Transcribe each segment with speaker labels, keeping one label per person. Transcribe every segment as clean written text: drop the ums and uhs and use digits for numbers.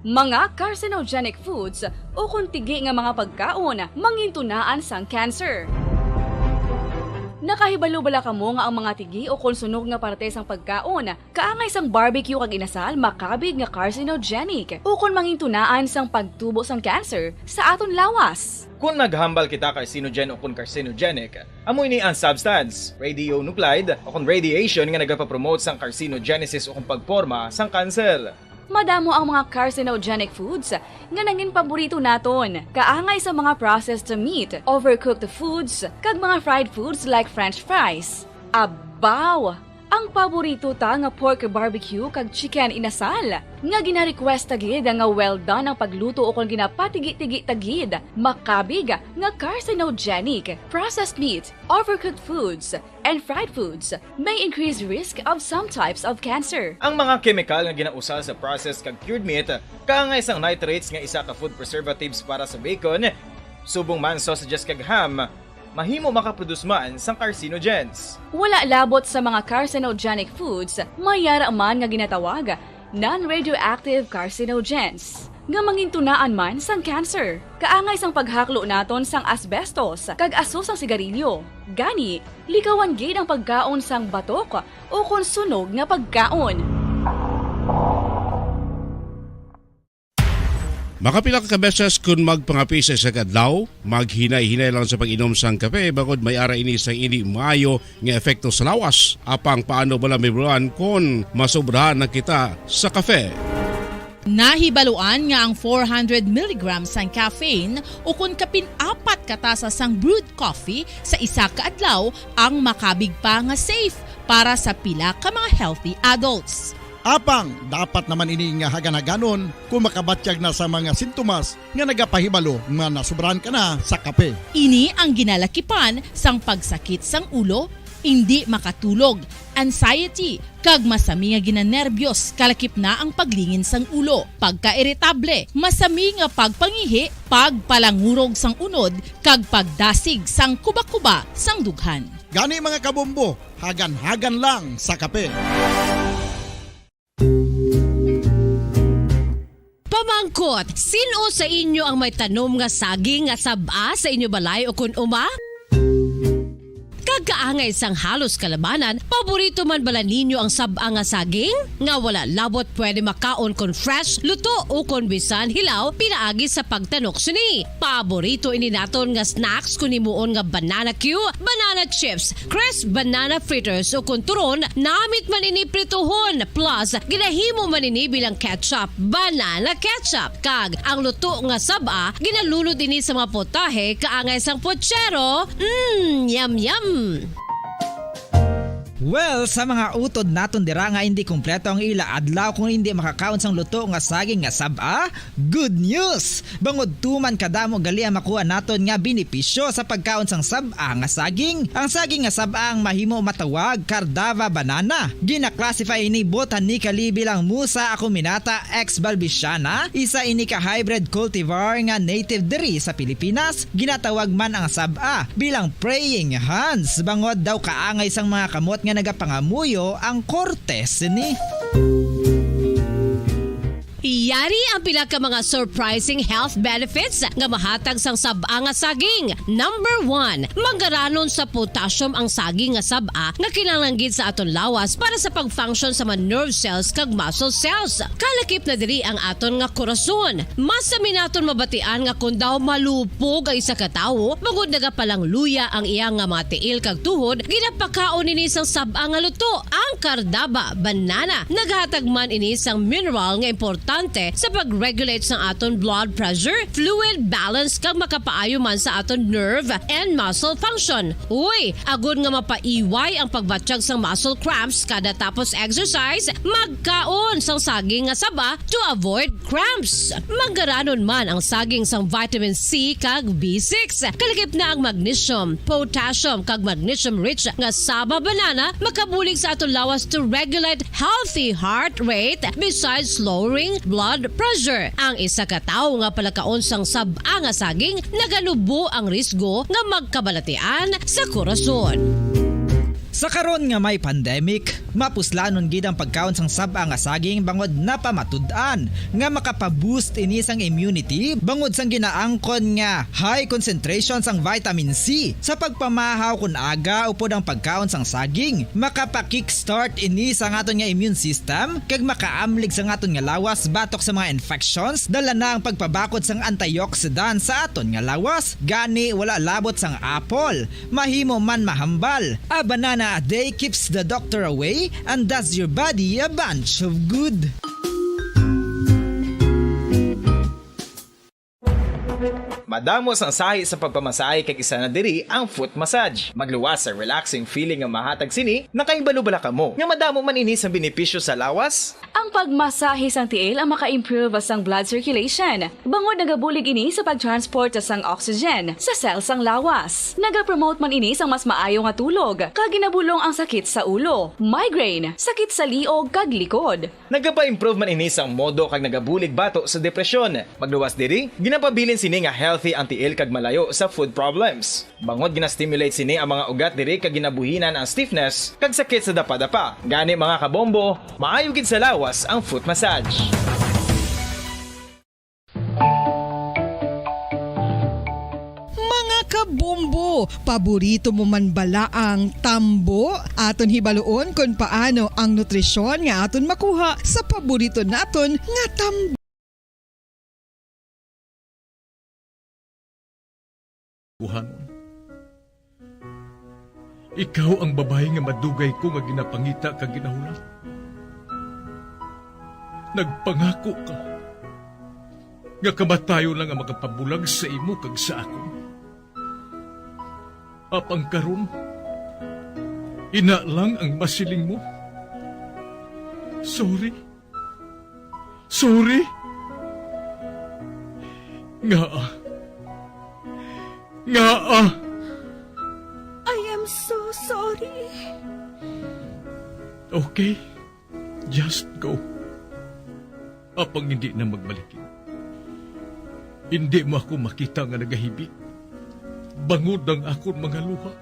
Speaker 1: Mga carcinogenic foods o kung tigi nga mga pagkaon mangintunaan sang cancer. Nakahibalo bala kamo nga ang mga tigi o konsunog nga parte sang pagkaon kaangay sang barbecue kag inasal makabig nga carcinogenic o kung mangintunaan sang pagtubo sang cancer sa aton lawas.
Speaker 2: Kung naghambal kita carcinogen o kung carcinogenic, amoy ni ang substance, radionuclide o kung radiation nga nagapapromote sang carcinogenesis o kung pagporma sang cancer.
Speaker 1: Madamo ang mga carcinogenic foods nga nangin paborito naton. Kaangay sa mga processed meat, overcooked foods, kag mga fried foods like french fries. Abaw! Ang paborito ta nga pork barbecue kag chicken inasal. Nga gina-request tagid nga well done ang pagluto o kung ginapatigi-tigi tagid. Makabig nga carcinogenic, processed meat, overcooked foods, and fried foods may increase risk of some types of cancer.
Speaker 2: Ang mga chemical nga ginausal sa processed kag cured meat, kaangay sang nitrates nga isa ka food preservatives para sa bacon, subong man sausages kag ham, mahimo makaproduce man sang carcinogens.
Speaker 1: Wala labot sa mga carcinogenic foods, mayara man nga ginatawag non-radioactive carcinogens nga mangintunaan man sang cancer. Kaangay sang paghaklo naton sang asbestos kag aso sang sigarilyo. Gani, likawan gid ang pagkaon sang batok o konsunog nga pagkaon.
Speaker 3: Makapila ka beses kung magpangapisa sa kadlaw, maghinay-hinay lang sa pag-inom sang kape bakod may ara ini sang hindi maayo nga epekto sa lawas. Apang paano bala may bulan kung masobrahan na kita sa kape.
Speaker 4: Nahibaluan nga ang 400 mg sang caffeine o kung kapin-apat katasa sang brewed coffee sa isa ka adlaw ang makabig pa nga safe para sa pila ka mga healthy adults.
Speaker 5: Apang, dapat naman ini nga haganaganon kung makabatyag na sa mga sintomas nga nagapahibalo nga nasubrahan ka na sa kape.
Speaker 4: Ini ang ginalakipan sang pagsakit sang ulo, hindi makatulog, anxiety, kag masami nga ginanerbiyos, kalakip na ang paglingin sang ulo, pagka-iritable, masami nga pagpangihi, pagpalangurog sang unod, kag pagdasig sang kuba-kuba sang dughan.
Speaker 5: Gani mga kabombo, hagan-hagan lang sa kape.
Speaker 6: Pamangkot, sino sa inyo ang may tanom nga saging nga saba sa inyo balay o kun uma? Kagkaangay sang halos kalabanan, paborito man bala ninyo ang saba nga saging? Nga wala labot pwede makaon kon fresh, luto o kon bisan hilaw pinaagi sa pagtanok sini. Paborito ini naton nga snacks kun himuon nga banana Q, banana chips, crisp banana fritters o kun turon, namit man ini prituhon plus ginahimo man ini bilang ketchup, banana ketchup. Kag ang luto nga saba ginalulod ini sa mga potahe kaangay sang pochero. Yum yum.
Speaker 7: Well, sa mga utod naton dira nga hindi kumpleto ang ila adlaw kung hindi makakaon sang luto nga saging nga saba, good news! Bangod tuman kadamo gali ang makuha naton nga benepisyo sa pagkaon sang saba nga saging. Ang saging nga saba ang mahimo matawag Cardava banana. Gina-classify ini botanically bilang Musa acuminata ex balbisiana, isa ini ka hybrid cultivar nga native diri sa Pilipinas. Ginatawag man ang saba bilang praying hands. Bangod daw kaangay sang mga kamot nga nagapangamuyo ang kortes ni.
Speaker 6: Yari ang pila ka mga surprising health benefits nga mahatag sang saba nga saging. Number 1, manggaranon sa potassium ang saging nga saba nga kinahanglan gid sa aton lawas para sa pag-function sa mga nerve cells kag muscle cells. Kalakip na diri ang aton nga korason. Mas sa minaton mabatian nga kun daw malupog ang isa ka tawo, bangod nagapalang luya ang iyang nga mga tiil kag tuhod, ginapakaon ini sang saba nga luto, ang Cardava banana. Naghatag man ini sang mineral nga importante sa pag-regulate sa aton blood pressure, fluid balance kag makapaayo man sa aton nerve and muscle function. Uy, agud nga mapaiway ang pagbatsyag sang muscle cramps kada tapos exercise, magkaon sang saging nga saba to avoid cramps. Manggaranon man ang saging sang vitamin C kag B6. Kalakip na ang magnesium, potassium kag magnesium rich nga saba banana makabulig sa aton lawas to regulate healthy heart rate besides lowering blood pressure. Ang isa ka tawo nga palakaon sang saba nga saging nagalubo ang risgo nga magkabalatian sa korason.
Speaker 7: Sa karon nga may pandemic, mapuslanon gid ang pagkaon sang saba nga saging bangod napamatud-an nga makapaboost ini sang immunity bangod sang ginaangkon nga high concentration sang vitamin C sa pagpamahaw kun aga upod ang pagkaon sang saging makapa-kickstart ini sa aton nga immune system kag makaamlig sa aton nga lawas batok sa mga infections dala na ang pagpabakod sang antioxidant sa aton nga lawas gani wala labot sang apple mahimo man mahambal. A banana a day keeps the doctor away and does your body a bunch of good.
Speaker 2: Madamos ang sahi sa pagpamasahe kag isa na diri ang foot massage. Magluwas sa relaxing feeling nga mahatag sini, nakaibalo bala kamo. Nga madamo man ini sa benepisyo sa lawas.
Speaker 1: Ang pagmasahe sang tiil ang maka-improve sang blood circulation. Bangod nagabulig ini sa pagtransport sang oxygen sa cells sang lawas. Nagapromote man ini sang mas maayo nga tulog, kag ginabulong ang sakit sa ulo, migraine, sakit sa liog kag likod.
Speaker 2: Nagapa-improve man ini sang modo kag nagabulig bato sa depresyon. Magluwas diri, ginapabilin sini nga healthy ang tiil kag malayo sa food problems. Bangod gina-stimulate sini ang mga ugat diri kag ginabuhinan ang stiffness kag sakit sa dapa-dapa. Gani mga kabombo, maayo gid sa lawas ang foot massage.
Speaker 8: Mga kabombo, paborito mo man bala ang tambo? Aton hibaloon kung paano ang nutrisyon nga aton makuha sa paborito naton nga tambo.
Speaker 9: Buhanon. Ikaw ang babae nga madugay ko nga ginapangita kag ginahulat. Nagpangako ka nga kamatayo lang ang makapabulag sa imo kag sa akon. Apang karon, ina lang ang masiling mo. Sorry. Sorry. Nga
Speaker 8: I am so sorry.
Speaker 9: Okay, just go. Apang hindi na magbalikin. Hindi mo ako makita nga nagahibik. Bangod ang akong mga luha.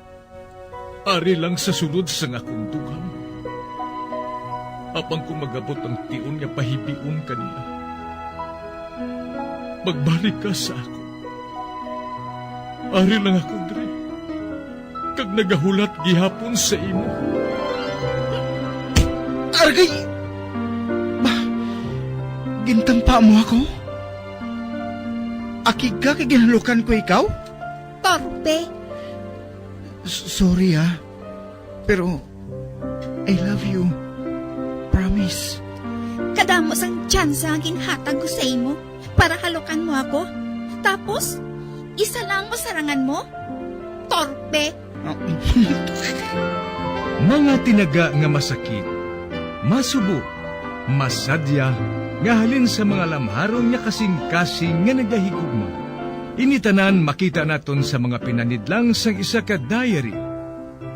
Speaker 9: Ari lang sa sulod sa akong dugang. Apang kung magabot ang tion nga pahibiun kanila. Magbalik ka sa ako. Ari lang ako, Dre. Kag nagahulat gihapon sa imo.
Speaker 10: Argay! Gintampa mo ako? Akig ka kay ginalukan ko ikaw?
Speaker 8: Torpe.
Speaker 10: Sorry pero I love you. Promise.
Speaker 11: Kadamo sang tsansa ang ginhatag ko sa imo para halukan mo ako. Tapos, isa lang mo sarangan mo? Torpe.
Speaker 9: Mga tinaga nga masakit, masubo, masadya, nga halin sa mga lamharon nga kasing-kasing nga nagahigugma. Initanan makita naton sa mga pinanidlang sang isa ka diary.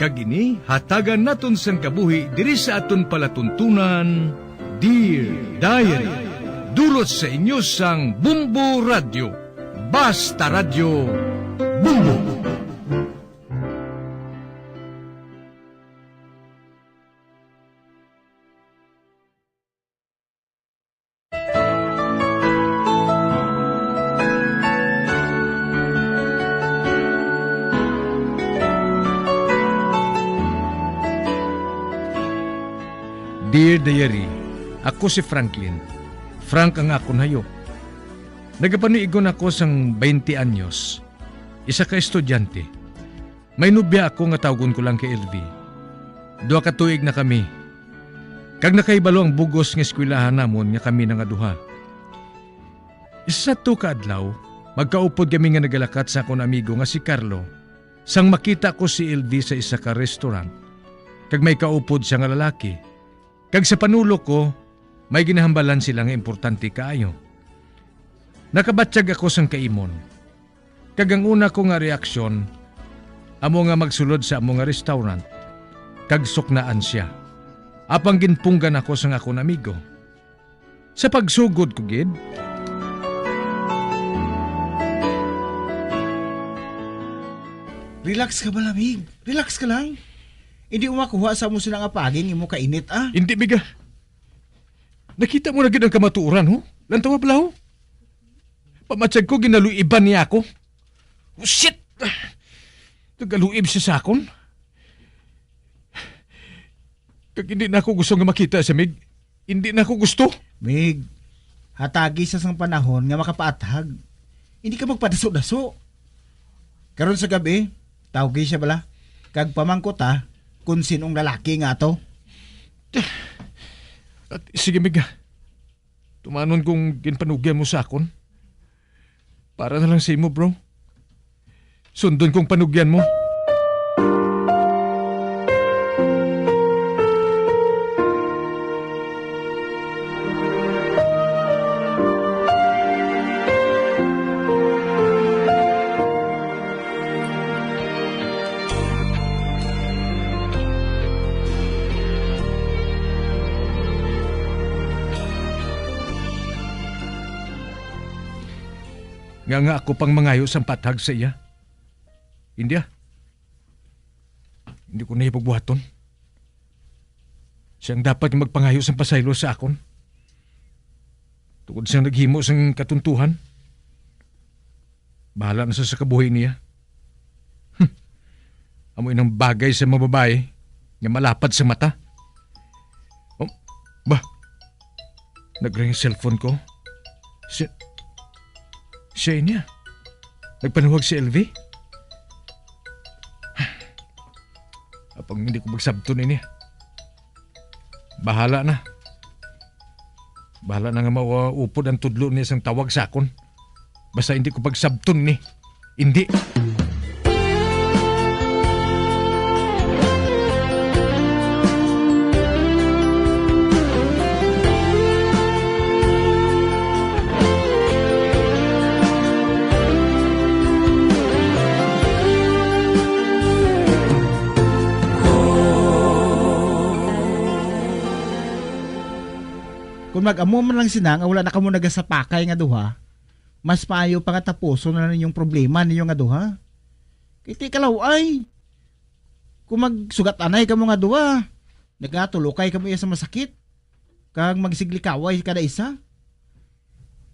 Speaker 9: Kagini hatagan naton sang kabuhi diri sa aton palatuntunan, Dear Diary. Dulot sa inyo sang Bumbo Radio. Basta Radio Bumbo. Dear Diary, ako si Franklin. Frank ang akong hayop. Nagapanuigon ako sang 20 anyos. Isa ka estudyante. May nubya ako nga tawgon ko lang kay LV. 2 ka tuig na kami. Kag nakaibalo ang bugos nga eskwelahan namon nga kami nga duha. Isa 2 ka adlaw, magkaupod kami nga nagalakat sa akong amigo nga si Carlo. Sang makita ko si LV sa isa ka restaurant. Kag may kaupod siya nga lalaki. Kag sa panulo ko, may ginahambalan sila nga importante kaayo. Nakabatsyag ako sang kaimon. Kag ang una ko nga reaksyon, amo nga magsulod sa amo nga restaurant. Kag suknaan siya. Apang ginpunggan ako sang akong amigo. Sa pagsugod ko gid,
Speaker 10: Relax ka ba, lamig? Relax ka lang. Hindi mo makuha sa mo silang apaging imo kainit ah.
Speaker 9: Hindi, biga. Nakita mo na gid ang kamatuoran, ho? Lantaw pala, ho? Pamatsag ko, ginaluiban niya ako. Oh, shit! Nagaluib siya sa akon. Kag hindi na ako gusto nga makita sa Mig. Hindi na ako gusto.
Speaker 10: Mig, hatagi sa sang panahon nga makapaatag. Hindi ka magpadaso-daso. Karon sa gabi, tawgi siya bala. Kag pamangkot ha, kung sinong lalaki nga to.
Speaker 9: At sige, Mig. Tumanon kung ginpanugyan mo sa akon. Para na lang sa imo, bro. Sundon kong panugyan mo. Nga ako pang mangayo sa patag sa iya. Hindi ah. Hindi ko na ipagbuhaton. Siyang dapat magpangayo sa pasaylo sa akon. Tungkol siyang naghimo sa katuntuhan. Bahala na sa kabuhay niya. Amoy ng bagay sa mga babae nga malapad sa mata. Oh, ba? Nag-ring cellphone ko. Siya niya. Nagpanuwag si LV. Apang hindi ko magsabton ini. Bahala na. Bahala na nga mauupod ang tudlo niya sang tawag sa akon. Basta hindi ko pagsabton ni. Hindi.
Speaker 10: Kung mag-amo man lang sina nga wala na kamo nagasapakay nga duha, mas maayo pa nga tapuson na ninyong problema ninyo nga duha. Kay ti kalaw ay. Kung magsugat anay kamo nga duha, nagatulokay kamo iya sa masakit. Kag magsiglikaway kada isa.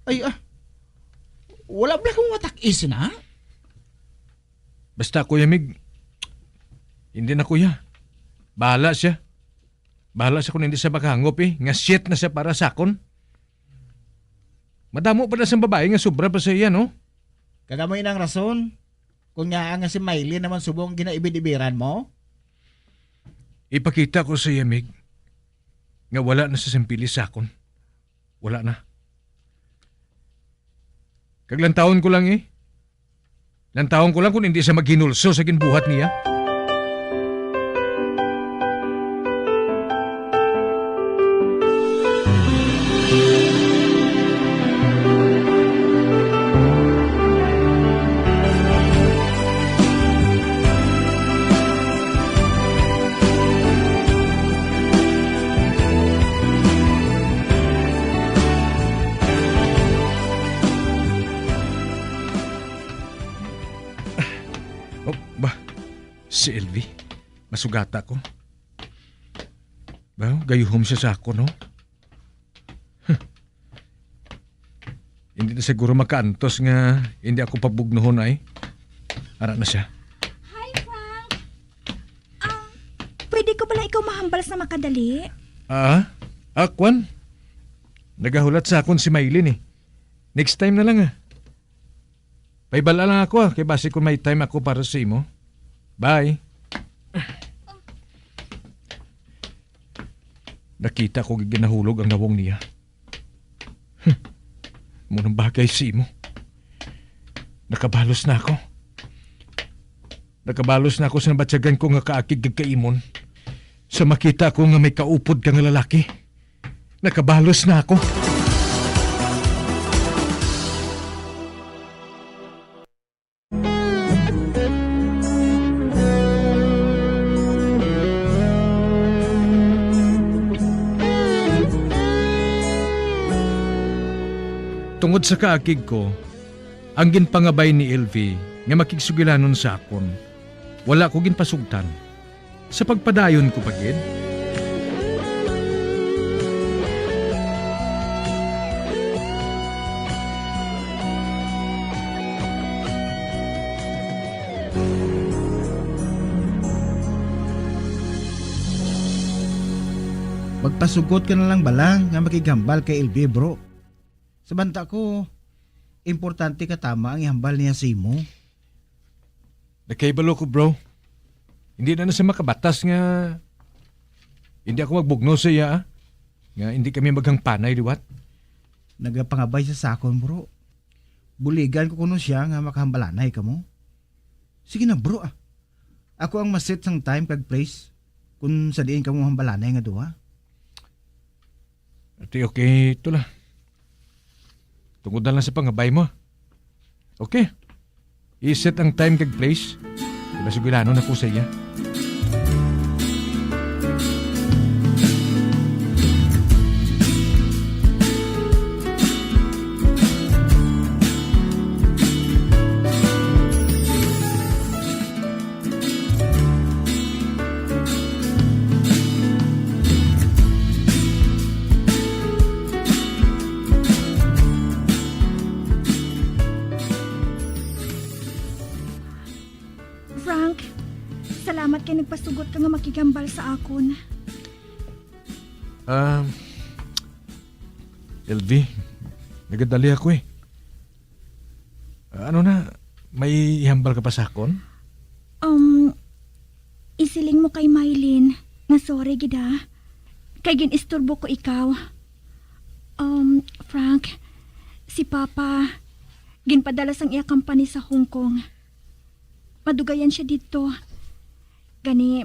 Speaker 10: Ay wala ba kong matak-is na?
Speaker 9: Basta Kuya Mig, hindi na kuya. Bahala siya. Bahala siya kung hindi siya makahangop Nga shit na siya para sa akon. Madamo pa na sa babae nga sobra pa sa iya, no?
Speaker 10: Kagamoy ng rason. Kung nga si Miley naman subong ginaibid-ibiran mo.
Speaker 9: Ipakita ko sa iya, Mig, nga wala na sa simpili sa akon. Wala na. Kaglantawon ko lang Lantawon ko lang kung hindi siya maghinulso sa ginbuhat niya. Si LV, masugata ko. Well, gayuhom siya sa ako, no? Hindi na siguro makaantos nga hindi ako pabugnohon ay. Ara na siya.
Speaker 11: Hi, Frank! Pwede ko pala ikaw mahambal sa makadali?
Speaker 9: Kwan? Nagahulat sa akon si Maylin Next time na lang Paibala lang ako kay base kung may time ako para sa imo. Bye. Nakita ko ginahulog ang nawong niya. Munang bagay si mo. Nakabalos na ako. Nakabalos na ako sa nabatsagan ko nga kaakig kagkaimon. Sa makita ko nga may kaupod kang lalaki. Nakabalos na ako. Tungod sa kaakig ko, ang ginpangabay ni LV nga makigsugilanon sa akon, wala ko ginpasugtan. sa pagpadayon ko pagid.
Speaker 10: Magpasugot ka na lang bala nga makigambal kay LB bro. Sa banta ko, importante ka tama ang ihambal niya sa imo.
Speaker 9: Nakaibalo ko bro. Hindi na siya makabatas nga hindi ako magbugno sa iya nga hindi kami maghang panay liwat.
Speaker 10: Nagapangabay sa sakon bro. Buligan ko kuno siya nga makahambalanay ka mo. Sige na bro ah. Ako ang maset sang time kag place kung sa diin ka mo hambalanay nga duha.
Speaker 9: Ati okay, ito lang. Tungod na lang sa pangabay mo. Okay. I-set ang time kag place. Diba sigurano na po sa iya.
Speaker 11: Frank, salamat kay nagpasugot ka nga makigambal sa akon.
Speaker 9: LV, nagadali ako eh. Ano na, may ihambal ka pa sa akon?
Speaker 11: Isiling mo kay Mylene nga sorry gida. Kay ginisturbo ko ikaw. Frank, si Papa ginpadala sang iya company sa Hong Kong. Madugayan siya dito. Gani,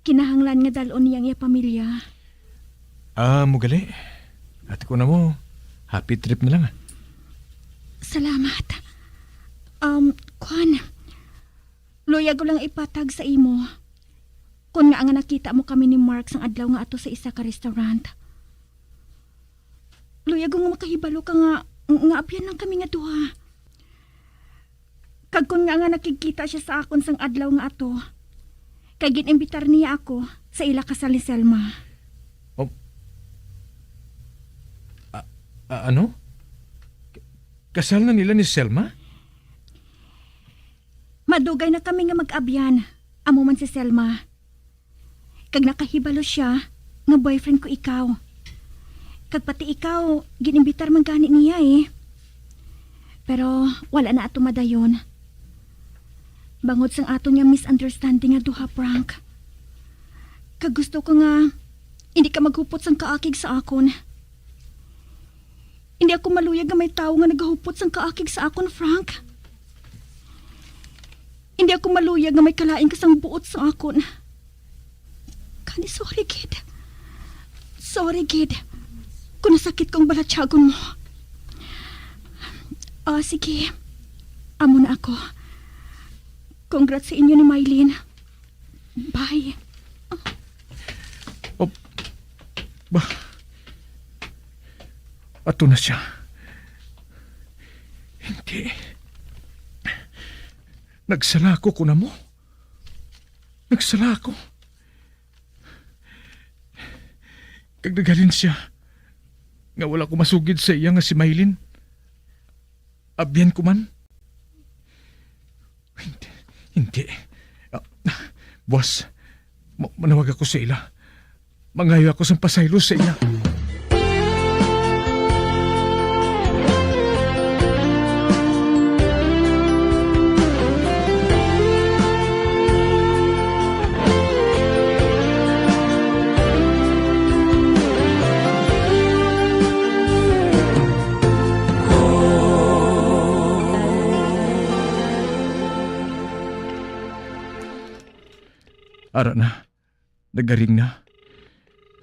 Speaker 11: kinahanglan nga dalon niyang iya pamilya.
Speaker 9: Mugali. Ate ko na mo, happy trip na lang ah.
Speaker 11: Salamat. Kwan, luyag ko lang ipatag sa imo. Kung nga nakita mo kami ni Mark sang adlaw nga ato sa isa ka restaurant. Luyag ko nga makahibalo ka nga abyan lang kami nga duha. Kag kun nga nakikita siya sa akon sang adlaw nga ato, kay ginimbitar niya ako sa ila kasal ni Selma.
Speaker 9: Ano? Kasal na nila ni Selma?
Speaker 11: Madugay na kami nga mag-abyan, amo man si Selma. Kag nakahibalo siya nga boyfriend ko ikaw. Kag pati ikaw, ginimbitar man gani niya eh. Pero wala na ato madayon. Bangod sang ato niya misunderstanding nga duha, Frank. Kag gusto ko nga hindi ka maghupot sang kaakig sa akon. Hindi ako maluyag nga may tao nga naghupot sang kaakig sa akon, Frank. Hindi ako maluyag nga may kalain ka sang buot sa akon. Kani sorry, kid. Sorry, kid. Kung nasakit kong balatsagon mo. Sige. Amo na ako. Congrats sa inyo ni Mylene. Bye.
Speaker 9: Ato na siya. Hindi. Nagsala ko na mo. Nagsala ko. Kagdagalin siya. Nga wala ko masugid sa iya nga si Mylene. Abyan ko man. Hindi. Boss, manawag ako sa ila. Mangayo ako sa pasaylo sa iya. Ara na. Nagaring na.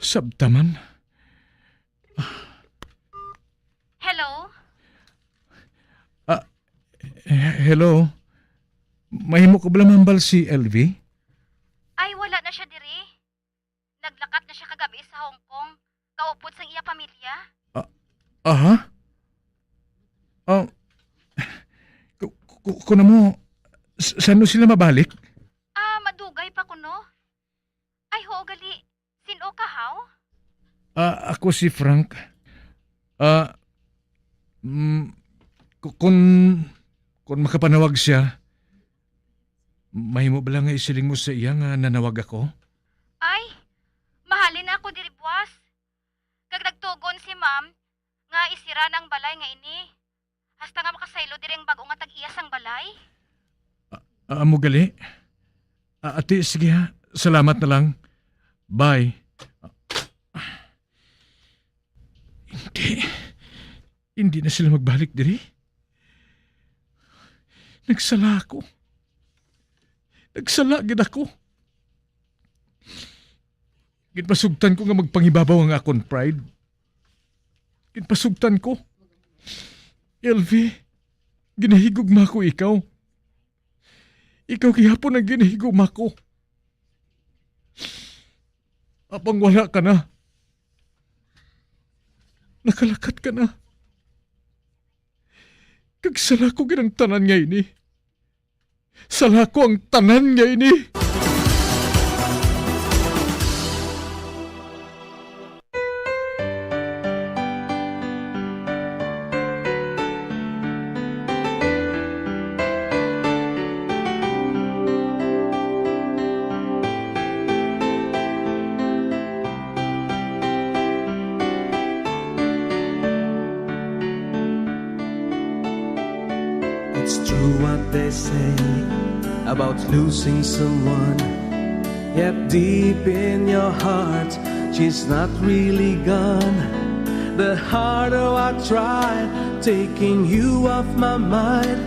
Speaker 9: Sabtaman.
Speaker 11: Hello?
Speaker 9: Hello? Mahimo ko bala mambal si LV?
Speaker 11: Ay, wala na siya diri. Naglakat na siya kagabi sa Hong Kong. Kaupod sang iya pamilya.
Speaker 9: Aha? Kuna mo, saan mo sila mabalik?
Speaker 11: Madugay pa kuno.
Speaker 1: ikaw?
Speaker 9: Ako si Frank. Kung makapanawag siya, mahimo ba lang nga isiling mo sa iya nga nanawag ako?
Speaker 11: Ay, mahalin ako diri buwas. Kag nagtugon si ma'am, nga isira ng balay nga ini. Hasta nga makasaylo diri ang bago nga tag-iyas ang balay.
Speaker 9: Amo gali? Ate, sige ha. Salamat na lang. Bye. Hindi na sila magbalik diri. Nagsala ako. Nagsala gid ako. Ginpasugtan ko nga magpangibabaw ang akon pride. Ginpasugtan ko. Elvie, ginahigugma ko ikaw. Ikaw gihapon ang ginahigugma ko. Apang wala ka na. Nakalakat ka na. Kagsala ko ginang tanan nga ini. Sala ko ang tanan nga ini.
Speaker 12: It's true what they say about losing someone. Yet deep in your heart, she's not really gone. The harder I try taking you off my mind,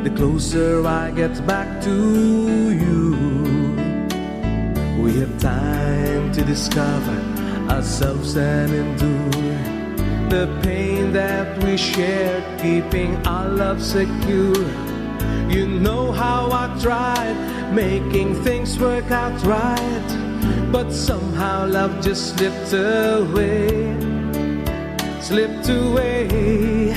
Speaker 12: the closer I get back to you. We have time to discover ourselves and endure the pain that we shared, keeping our love secure. You know how I tried making things work out right, but somehow love just slipped away. Slipped away.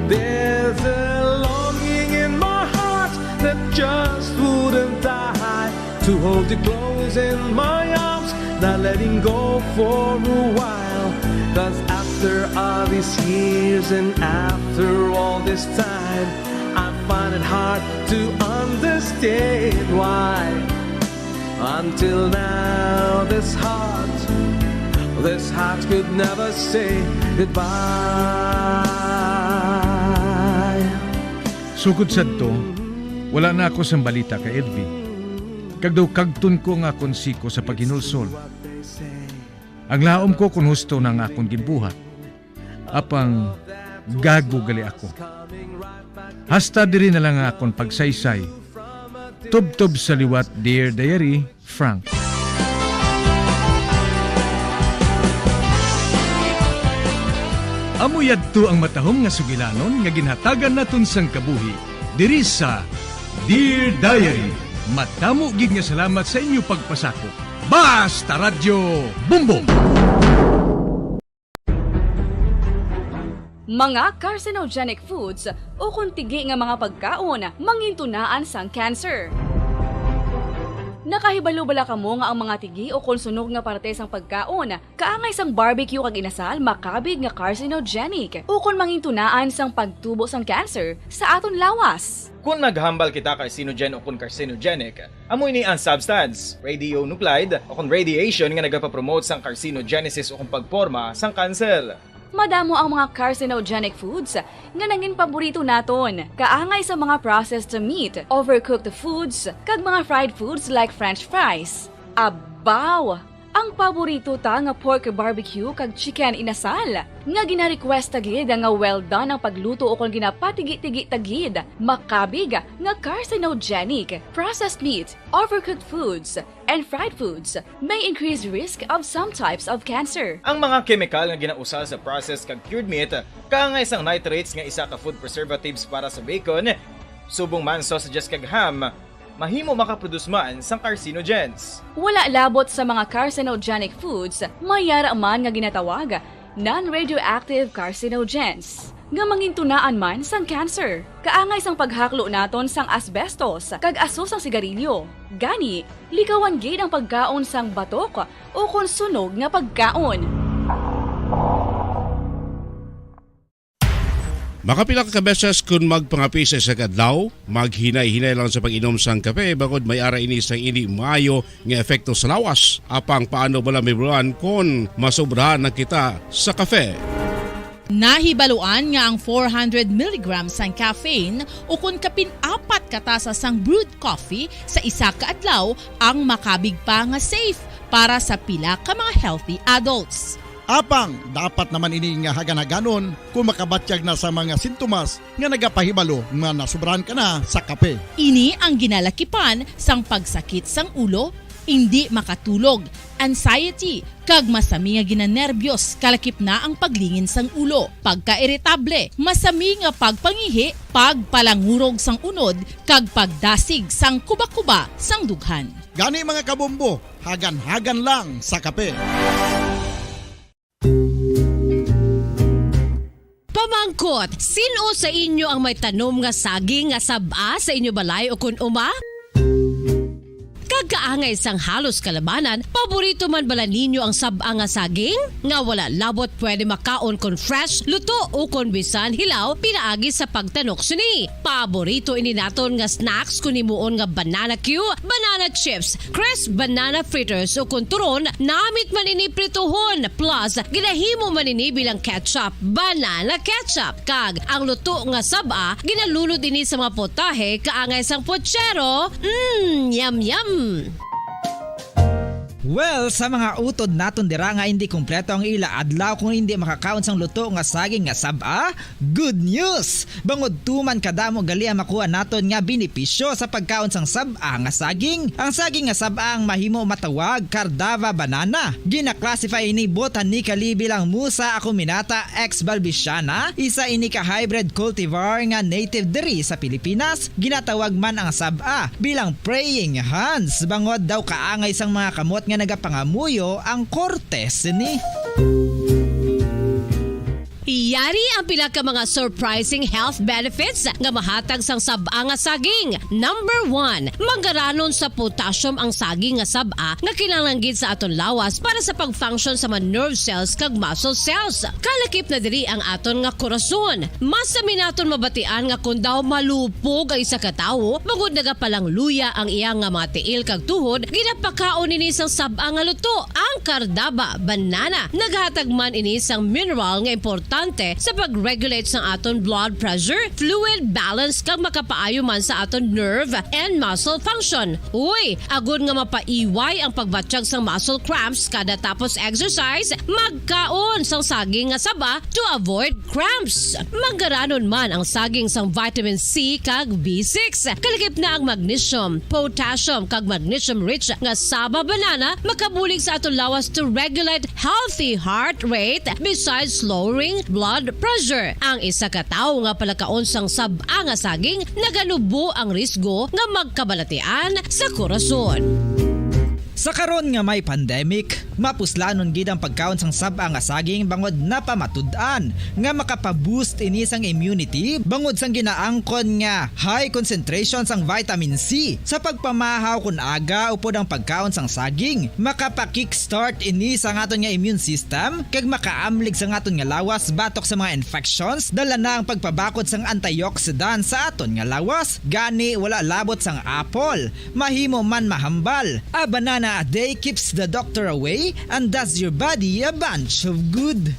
Speaker 12: There's a longing in my heart that just wouldn't die, to hold you close in my arms, not letting go for a while. 'Cause after all these years and after all this time, I find it hard to understand why until now this heart could never say goodbye.
Speaker 9: Sugod sad to, wala na ako sang balita kay Elvie. Kag daw kagtun ko nga konsiko sa paghinulsol. Ang laom ko kung husto na nga akong gibuhat. Apang gago gali ako. Hasta diri na lang nga akong pagsaysay. Tub-tub sa liwat, Dear Diary, Frank. Amoy adto ang matahom nga sugilanon nga ginhatagan naton sang kabuhi. Diri sa Dear Diary, matamo gid nga salamat sa inyo pagpasakop. Basta Radyo Bumbong!
Speaker 1: Mga carcinogenic foods o kung tigi nga mga pagkaon mangintunaan sang cancer. Nakahibalo bala kamo nga ang mga tigi o kung sunog nga parte sang pagkaon kaangay sang barbecue kag inasal makabig nga carcinogenic o kung mangintunaan sang pagtubo sang cancer sa aton lawas.
Speaker 2: Kung naghambal kita carcinogen o kung carcinogenic, amoy ni ang substance, radionuclide o kung radiation nga nagapapromote sang carcinogenesis o kung pagporma sang cancer.
Speaker 1: Madamo ang mga carcinogenic foods nga nangin paborito naton, kaangay sa mga processed meat, overcooked foods, kag mga fried foods like french fries. Abaw! Ang paborito ta nga pork barbecue kag chicken inasal, nga gina-request tagid nga well done ang pagluto o kung ginapatigi-tigi tagid, makabig nga carcinogenic, processed meat, overcooked foods, and fried foods may increase risk of some types of cancer.
Speaker 2: Ang mga chemical nga ginausal sa processed kag cured meat, kaangay sang nitrates nga isa ka food preservatives para sa bacon, subong man sausages kag ham, mahimo makaproduce man sang carcinogens.
Speaker 1: Wala labot sa mga carcinogenic foods, mayara man nga ginatawag non-radioactive carcinogens. Nga mangintunaan man sang cancer. Kaangay sang paghaklo naton sang asbestos kag aso sang sigarilyo. Gani, likawan gid ang pagkaon sang batok o kon sunog nga pagkaon.
Speaker 3: Makapila ka beses kung magpangapi sa isa kadlaw, maghinay-hinay lang sa pag-inom sang kape bagod may ara ini sang hindi maayo nga epekto sa lawas. Apang paano bala may bulan kung masobrahan na kita sa kape.
Speaker 4: Nahibaluan nga ang 400 mg sang caffeine o kung kapin-apat katasa sang brewed coffee sa isa ka adlaw ang makabig pa nga safe para sa pila ka mga healthy adults.
Speaker 5: Apang dapat naman ini nga haganaganon kung makabatyag na sa mga sintomas nga nagapahibalo nga nasubrahan ka na sa kape.
Speaker 4: Ini ang ginalakipan sang pagsakit sang ulo, hindi makatulog, anxiety, kag masami nga ginanerbiyos kalakip na ang paglingin sang ulo, pagka-iritable, masami nga pagpangihi, pagpalangurog sang unod, kag pagdasig sang kuba-kuba sang dughan.
Speaker 5: Gani mga kabombo, hagan-hagan lang sa kape.
Speaker 6: Pamangkot, sino sa inyo ang may tanom nga saging nga saba sa inyo balay o kun uma? Kagkaangay sang halos kalabanan, paborito man bala ninyo ang saba nga saging? Nga wala labot pwede makaon kon fresh, luto o kon bisan hilaw, pinaagi sa pagtanok sini. Paborito ini naton nga snacks kun himuon nga banana Q, banana chips, crisp banana fritters o kun turon, namit man ini prituhon, plus ginahimo man ini bilang ketchup, banana ketchup. Kag ang luto nga saba, ginalunod ini sa mga potahe kaangay sang pochero. Yum yum.
Speaker 7: Well, sa mga utod naton dira nga hindi kumpleto ang ila adlaw kung hindi makakaon sang luto nga saging nga saba, good news! Bangod tuman kadamo gali ang makuha naton nga benepisyo sa pagkaon sang saba nga saging. Ang saging nga saba ang mahimo matawag Cardava banana. Gina-classify ini botanically bilang Musa acuminata ex balbisiana, isa ini ka hybrid cultivar nga native diri sa Pilipinas. Ginatawag man ang saba bilang praying hands. Bangod daw kaangay sang mga kamot nga nagapangamuyo ang kortes ni.
Speaker 6: Yari ang pila ka mga surprising health benefits nga mahatag sang saba nga saging. Number 1, manggaranon sa potassium ang saging nga saba nga kinahanglan gid sa aton lawas para sa pag-function sa mga nerve cells kag muscle cells. Kalakip na diri ang aton nga korason. Mas sa minaton mabatian nga kun daw malupog ang isa ka tawo, bangod nagapalang luya ang iyang nga mga tiil kag tuhod, ginapakaon ini sang saba nga luto, ang Cardava banana. Naghatag man ini sang mineral nga importante sa pag-regulate sa aton blood pressure, fluid balance kag makapaayo man sa aton nerve and muscle function. Uy, agud nga mapaiway ang pagbatsyag sang muscle cramps kada tapos exercise, magkaon sang saging nga saba to avoid cramps. Manggaranon man ang saging sang vitamin C kag B6. Kalakip na ang magnesium, potassium kag magnesium rich nga saba banana makabulig sa aton lawas to regulate healthy heart rate besides lowering blood pressure. Ang isa ka tawo nga palakaon sang saba nga saging naganubo ang risgo nga magkabalatian sa korason.
Speaker 7: Sa karon nga may pandemic, mapuslanon gid ang pagkaon sang saba nga saging bangod napamatud-an nga makapaboost ini sang immunity bangod sang ginaangkon nga high concentration sang vitamin C. Sa pagpamahaw kun aga upod ang pagkaon sang saging, makapa-kickstart ini sa aton nga immune system kag makaamlig sa aton nga lawas batok sa mga infections, dala na ang pagpabakod sang antioxidant sa aton nga lawas. Gani wala labot sang apple, mahimo man mahambal. A banana a day keeps the doctor away and does your body a bunch of good.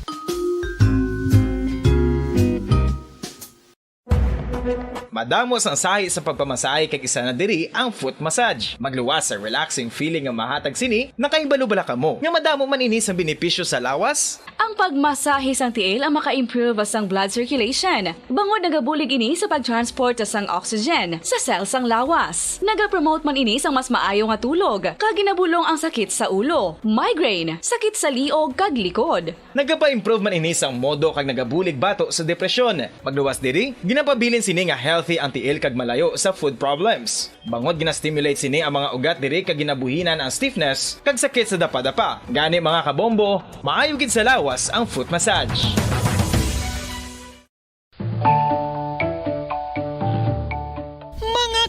Speaker 2: Madamos ang sahi sa pagpamasahe kag isa na diri ang foot massage. Magluwas sa relaxing feeling nga mahatag sini, nakaibalo bala kamo. Nga madamo man ini sa benepisyo sa lawas.
Speaker 1: Ang pagmasahe sang tiil ang maka-improve sang blood circulation. Bangod nagabulig ini sa pag-transport sang oxygen sa cells sang lawas. Nagapromote man ini sang mas maayo nga tulog, kag ginabulong ang sakit sa ulo, migraine, sakit sa liog kag likod.
Speaker 2: Nagapa-improve man ini sang modo kag nagabulig bato sa depresyon. Magluwas diri, ginapabilin sini nga healthy ang tiil kag malayo sa food problems. Bangod gina-stimulate sini ang mga ugat diri kag ginabuhinan ang stiffness kag sakit sa dapa-dapa. Gani mga kabombo, maayo gid sa lawas ang foot massage.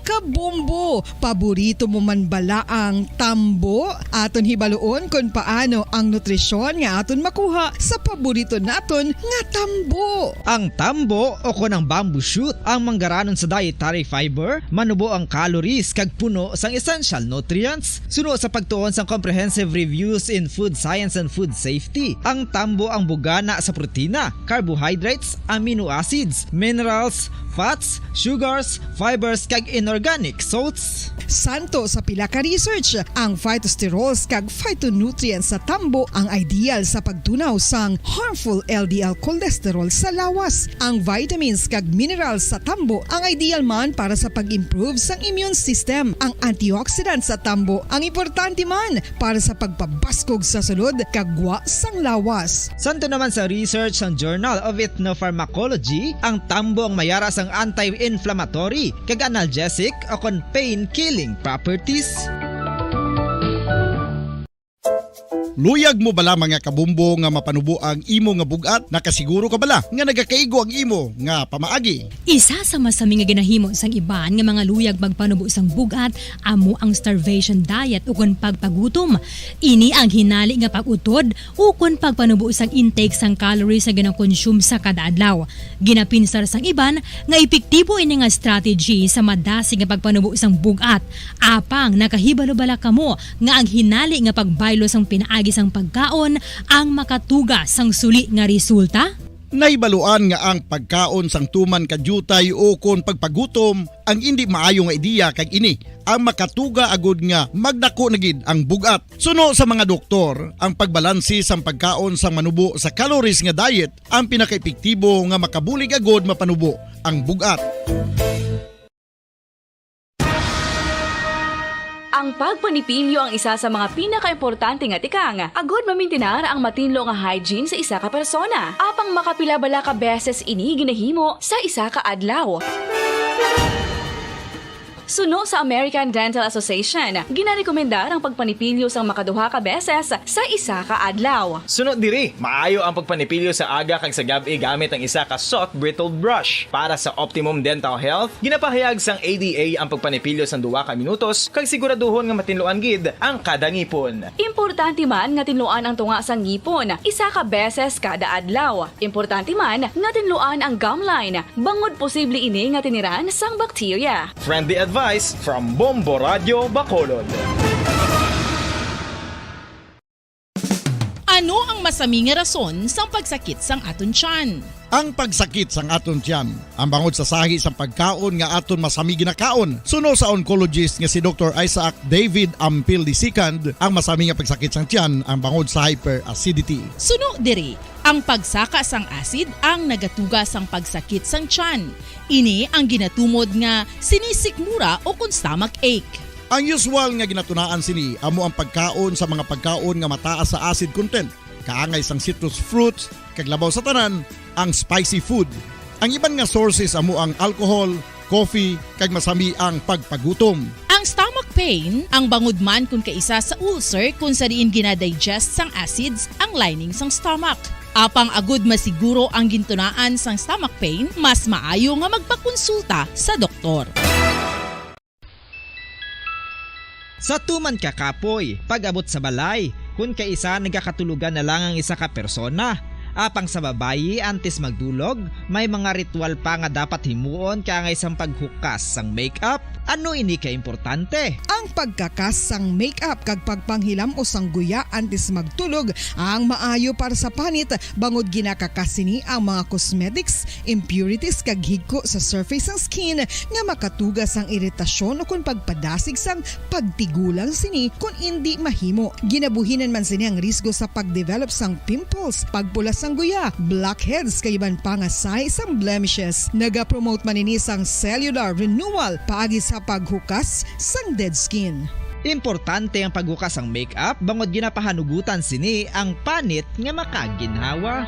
Speaker 8: Kabombo, paborito mo man bala ang tambo? Aton hibaloon kung paano ang nutrisyon nga aton makuha sa paborito naton nga tambo.
Speaker 7: Ang tambo o kon ang bamboo shoot ang manggaranon sa dietary fiber, manubo ang calories kag puno sang essential nutrients. Suno sa pagtuon sang comprehensive reviews in food science and food safety. Ang tambo ang bugana sa protina, carbohydrates, amino acids, minerals, fats, sugars, fibers kag inorganic salts.
Speaker 8: Santo sa pila ka research, ang phytosterols kag phytonutrients sa tambo ang ideal sa pagtunaw sang harmful LDL cholesterol sa lawas. Ang vitamins kag minerals sa tambo ang ideal man para sa pag-improve sang immune system. Ang antioxidants sa tambo ang importante man para sa pagpabaskog sa sulod kag gwa sang lawas.
Speaker 7: Santo naman sa research ng Journal of Ethnopharmacology, ang tambo ang mayara sang anti-inflammatory kag analgesic o kon pain-killing properties.
Speaker 5: Luyag mo bala mga kabumbo nga mapanubo ang imo nga bugat? Nakasiguro ka bala nga nagakaigo ang imo nga pamaagi?
Speaker 13: Isa sa masami nga ginahimo sang iban nga mga luyag magpanubo sang bugat amo ang starvation diet ukon pagpagutom. Ini ang hinali nga pag-utod ukon pagpanubo sang intake sang calories sa gina-consume sa kada adlaw. Ginapinsar sang iban nga epektibo ini nga strategy sa madasi nga pagpanubo sang bugat. Apang nakahibalo bala kamo nga ang hinali nga pagbaylo sang pinaagi sang pagkaon ang makatuga sang suli nga resulta?
Speaker 5: Naibaluan nga ang pagkaon sang tuman kadyutay o kon pagpagutom ang hindi maayo nga ideya kag ini ang makatuga agud nga magdako na gid ang bugat. Suno sa mga doktor, ang pagbalansi sang pagkaon sang manubo sa calories nga diet ang pinakaepektibo nga makabulig agud mapanubo ang bugat.
Speaker 1: Ang pagpanipilyo ang isa sa mga pinaka-importante nga tikang. Agod mamintinar ang matinlo nga hygiene sa isa ka persona. Apang makapila-bala ka beses ini ginahimo sa isa ka adlaw. Suno sa American Dental Association, ginarekomendar ang pagpanipilyo sang makaduha ka beses sa isa ka adlaw.
Speaker 2: Sunod diri, maayo ang pagpanipilyo sa aga kag sa gabi gamit ang isa ka soft brittled brush. Para sa optimum dental health, ginapahayag sang ADA ang pagpanipilyo sang 2 ka minutos kag siguraduhon nga matinluan gid ang kada ngipon.
Speaker 1: Importante man nga tinluan ang tunga sang ngipon, isa ka beses kada adlaw. Importante man nga tinluan ang gum line, bangod posible ini nga tiniran sang bakterya.
Speaker 2: Friendly advice from Bombo Radio Bacolod.
Speaker 4: Ano ang masami nga rason sang pagsakit sang aton tiyan?
Speaker 5: Ang pagsakit sang aton tiyan ang bangod sa sahi sang pagkaon nga aton masami ginakaon. Suno sa oncologist nga si Dr. Isaac David Ampil II, ang masami nga pagsakit sang tiyan ang bangod sa hyperacidity.
Speaker 4: Suno diri, ang pagsaka sang acid ang nagatuga sang pagsakit sang tiyan. Ini ang ginatumod nga sinisikmura o kun stomach ache.
Speaker 5: Ang usual nga ginatunaan sini amo ang pagkaon sa mga pagkaon nga mataas sa acid content, kaangay sang citrus fruits, kag labaw sa tanan ang spicy food. Ang iban nga sources amo ang alcohol, coffee, kag masami ang pagpagutom.
Speaker 4: Ang stomach pain ang bangod man kung kaisa sa ulcer kung sa diin ginadigest sang acids ang lining sang stomach. Apang agud masiguro ang gintunaan sang stomach pain, mas maayo nga magpakonsulta sa doktor.
Speaker 7: Sa tuman ka kapoy, pag-abot sa balay, kung kaisa nagakatulugan na lang ang isa ka persona. Apang sa babayi antes magdulog, may mga ritual pa nga dapat himuon kangay sang paghukas sang makeup. Ano ini ka importante?
Speaker 8: Ang pagkakas sang makeup kag pagpanghilam o sang guya antes magtulog ang maayo para sa panit bangod ginakakas sini ang mga cosmetics, impurities kag higko sa surface sang skin nga makatugas sang iritasyon o kung pagpadasig sang pagtigulang sini kung hindi mahimo. Ginabuhinan man sini ang risgo sa pagdevelop sang pimples, pagpula sang guya, blackheads kay iban pa nga size sang blemishes. Naga-promote man ini sang cellular renewal paagi sa paghukas sang dead skin.
Speaker 7: Importante ang paghukas sang makeup bangod ginapahanugutan sini ang panit nga makaginhawa.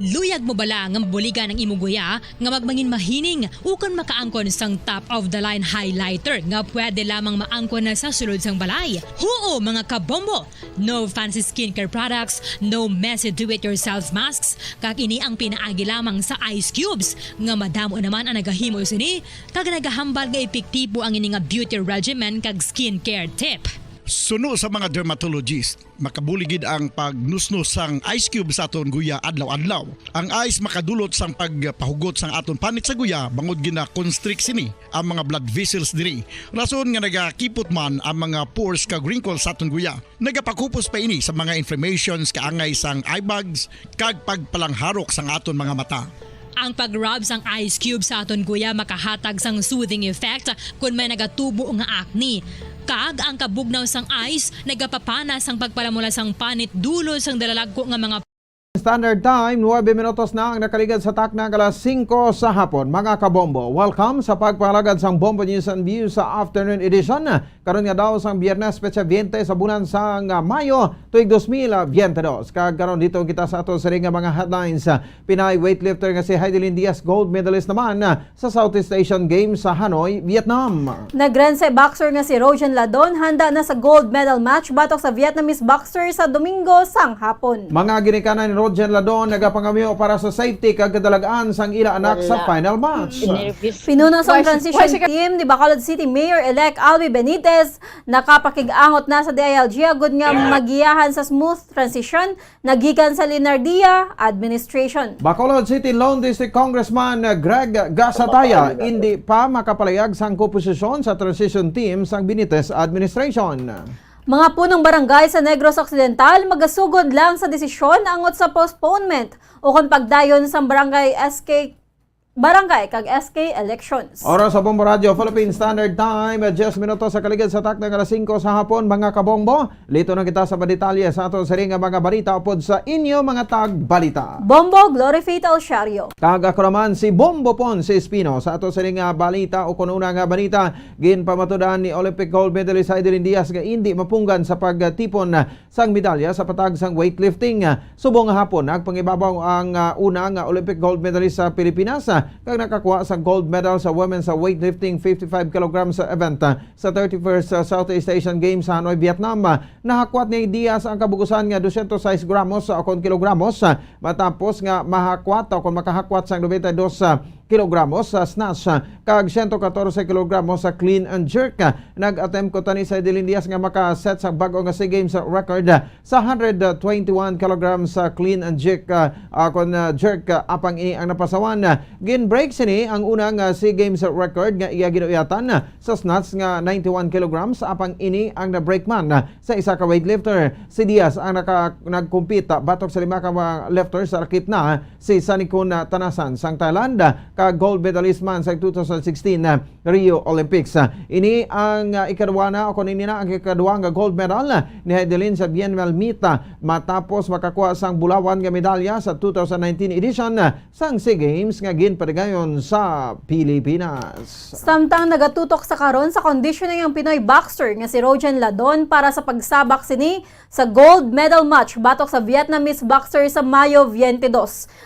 Speaker 13: Luyag mo bala nga mabuligan ng imuguya nga magmangin mahining ukon makaangkon sang top of the line highlighter nga pwede lamang maangkon na sa sulod sang balay. Huo mga kabombo! No fancy skincare products, no messy do-it-yourself masks, kag ini ang pinaagi lamang sa ice cubes nga madamo naman ang nagahimo sini kag nagahambal nga epektibo ang ini nga beauty regimen kag skincare tip.
Speaker 5: Suno sa mga dermatologist, makabuligid ang pagnusnos sang ice cube sa aton guya adlaw-adlaw. Ang ice makadulot sang pagpahugot sang aton panit sa guya bangod gina constrict sini ang mga blood vessels diri. Rason nga nagakipot man ang mga pores kag wrinkles sa aton guya. Nagapakupos pa ini sa mga inflammations kaangay sang eye bags kag pagpalangharok sang aton mga mata.
Speaker 13: Ang pag-rub sang ice cube sa aton guya makahatag sang soothing effect kung may nagatubo nga acne. Kag ang kabugnaw sang ice nagapapana sang pagpalamula sang panit dulo sang dalalagko nga mga
Speaker 14: Standard Time, 9 minutos na ang nakaligad sa takna alas 5 sa hapon. Mga kabombo, welcome sa pagpalagad sang Bombo News and Views sa afternoon edition. Karon nga daw sang Biyernes, Petsa 20 sa bulan sang Mayo, tuig 2022. Kag karon dito kita sa ato sa ring mga headlines. Pinay weightlifter nga si Heidelin Diaz, gold medalist naman sa Southeast Asian Games sa Hanoi, Vietnam.
Speaker 15: Nagrense boxer nga si Rojan Ladon handa na sa gold medal match batok sa Vietnamese boxer sa Domingo sang hapon.
Speaker 14: Mga ginikanan ni Rojan Ladon nagapangamyo para sa safety kag kadalagaan sang ila anak sa final match.
Speaker 15: Pinuno sa transition team ni Bacolod City Mayor-elect Albi Benitez nakapakig-angot na sa DILG agud nga magiyahan sa smooth transition nagikan sa Linardia administration.
Speaker 14: Bacolod City Lone District Congressman Greg Gasataya hindi pa makapalayag sang komposisyon sa transition team sang Benitez administration.
Speaker 15: Mga punong barangay sa Negros Occidental magasugod lang sa desisyon angot sa postponement o kung pagdayon sa barangay kag SK elections.
Speaker 14: Oras sa Bombo Radio, Philippine Standard Time, 10 minutos sa kaligid sa takna alas 5 sa hapon, mga kabombo. Lito na kita sa detalye sa ato sa ring mga balita upod sa inyo mga tag-balita.
Speaker 15: Bombo Glory Faith Alciario.
Speaker 14: Kag ako naman si Bombo Pon si Espino sa ato sa ring balita o kununa nga balita ginpamatudan ni Olympic gold medalist Heidelin Diaz nga hindi mapunggan sa pagtipon sang medalya sa patag sang weightlifting. Subong hapon nagpangibabaw ang una nga Olympic gold medalist sa Pilipinas kag nakakuha sa gold medal sa women sa weightlifting 55 kg sa event sa 31st Southeast Asian Games sa Hanoi, Vietnam. Nahakwat ni Diaz ang kabugusan nga 206 gramos sa akong kilogramos matapos nga mahakwat o kung makahakwat sa 92 kilogramos sa snatch kag 114 kilogramos sa clean and jerk. Nag-attempt ko tani sa Heidelin Diaz nga makaset sa bago nga SEA Games record sa 121 kilograms sa clean and jerk jerk apang ini ang napasawan. Gin-break sini ang unang SEA Games record nga iya ginuyatan sa snatch nga 91 kilograms apang ini ang na-break man sa isa ka weightlifter. Si Diaz ang nagkumpita batok sa 5 ka lifter sa rakip na si Sanikun Tanasan sang Thailand ka gold medalist man sa 2016 Rio Olympics. Ini ang ikadwa na o kunin na ang ikadwa nga gold medal ni Heidelin sa biennial meet matapos makakuha sang bulawan nga medalya sa 2019 edition sang SEA Games nga ginpadayon sa Pilipinas.
Speaker 15: Samtang nagatutok sa karon sa conditioning ang Pinoy boxer nga si Rojan Ladon para sa pagsabak sini sa gold medal match batok sa Vietnamese boxer sa Mayo 22.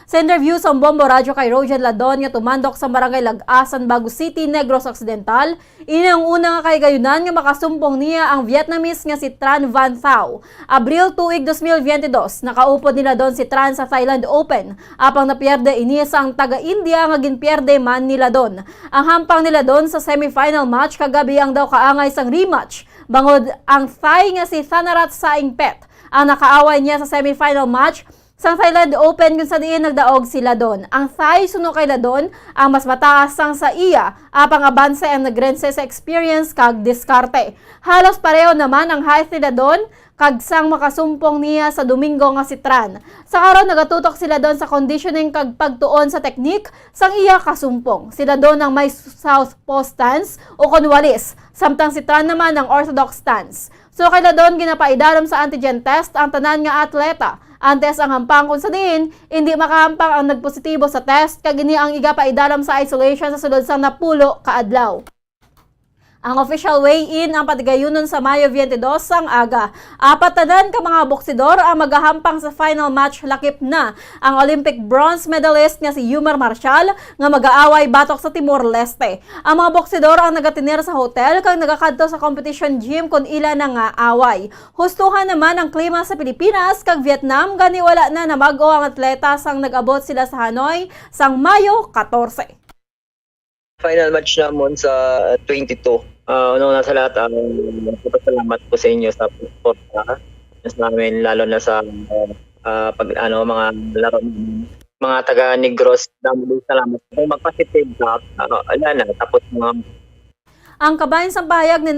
Speaker 15: Sa interview sa Bombo Radio kay Rojan Ladon nga tumandok sa barangay Lag-asan, Bago City, Negros Occidental, ini ang una nga kay gayunan nga makasumpong niya ang Vietnamese nga si Tran Van Thao. Abril 2, 2022, nakaupod nila doon si Tran sa Thailand Open. Apang napierde ini sa ang taga-India nga ginpierde man nila doon. Ang hampang nila doon sa semifinal match kagabi ang daw kaangay sang rematch. Bangod ang Thai nga si Thanarat Saingpet. Ang nakaaway niya sa semifinal match sa Thailand Open kung sa diin nagdaog sila doon. Ang Thai suno kay Ladon ang mas mataas sang sa iya apang abanse ang nagrense sa experience kag diskarte. Halos pareho naman ang height ni Ladon kag sang makasumpong niya sa Domingo nga si Tran. Sa karon nagatutok sila doon sa conditioning kag pagtuon sa technique sang iya kasumpong. Sila doon ang may southpaw stance o konwalis, samtang si Tran naman ang orthodox stance. So kay Ladon ginapaidalam sa antigen test ang tanan nga atleta. Ang test ang hampang kung sa diin, hindi makahampang ang nagpositibo sa test kag ini ang igapaidalam sa isolation sa sulod sang napulo kaadlaw. Ang official weigh-in ang patigayunon sa Mayo 22 sang aga. Apatanan ka mga boksidor ang magahampang sa final match, lakip na ang Olympic bronze medalist nga si Yumar Marcial nga mag-aaway batok sa Timor-Leste. Ang mga boksidor ang nagatinir sa hotel kag nagakadto sa competition gym kun ila na nga away. Hustuhan naman ang klima sa Pilipinas kag Vietnam gani wala na namago ang atleta sang nag-abot sila sa Hanoi sang Mayo 14.
Speaker 16: Final match namon sa 22. Una sa lahat, salamat po sa inyo sa suporta namin, lalo na sa mga laro, mga taga Negros. Salamat. Kung magpositive ka, tapos mga.
Speaker 15: Ang kabayan sa pahayag ni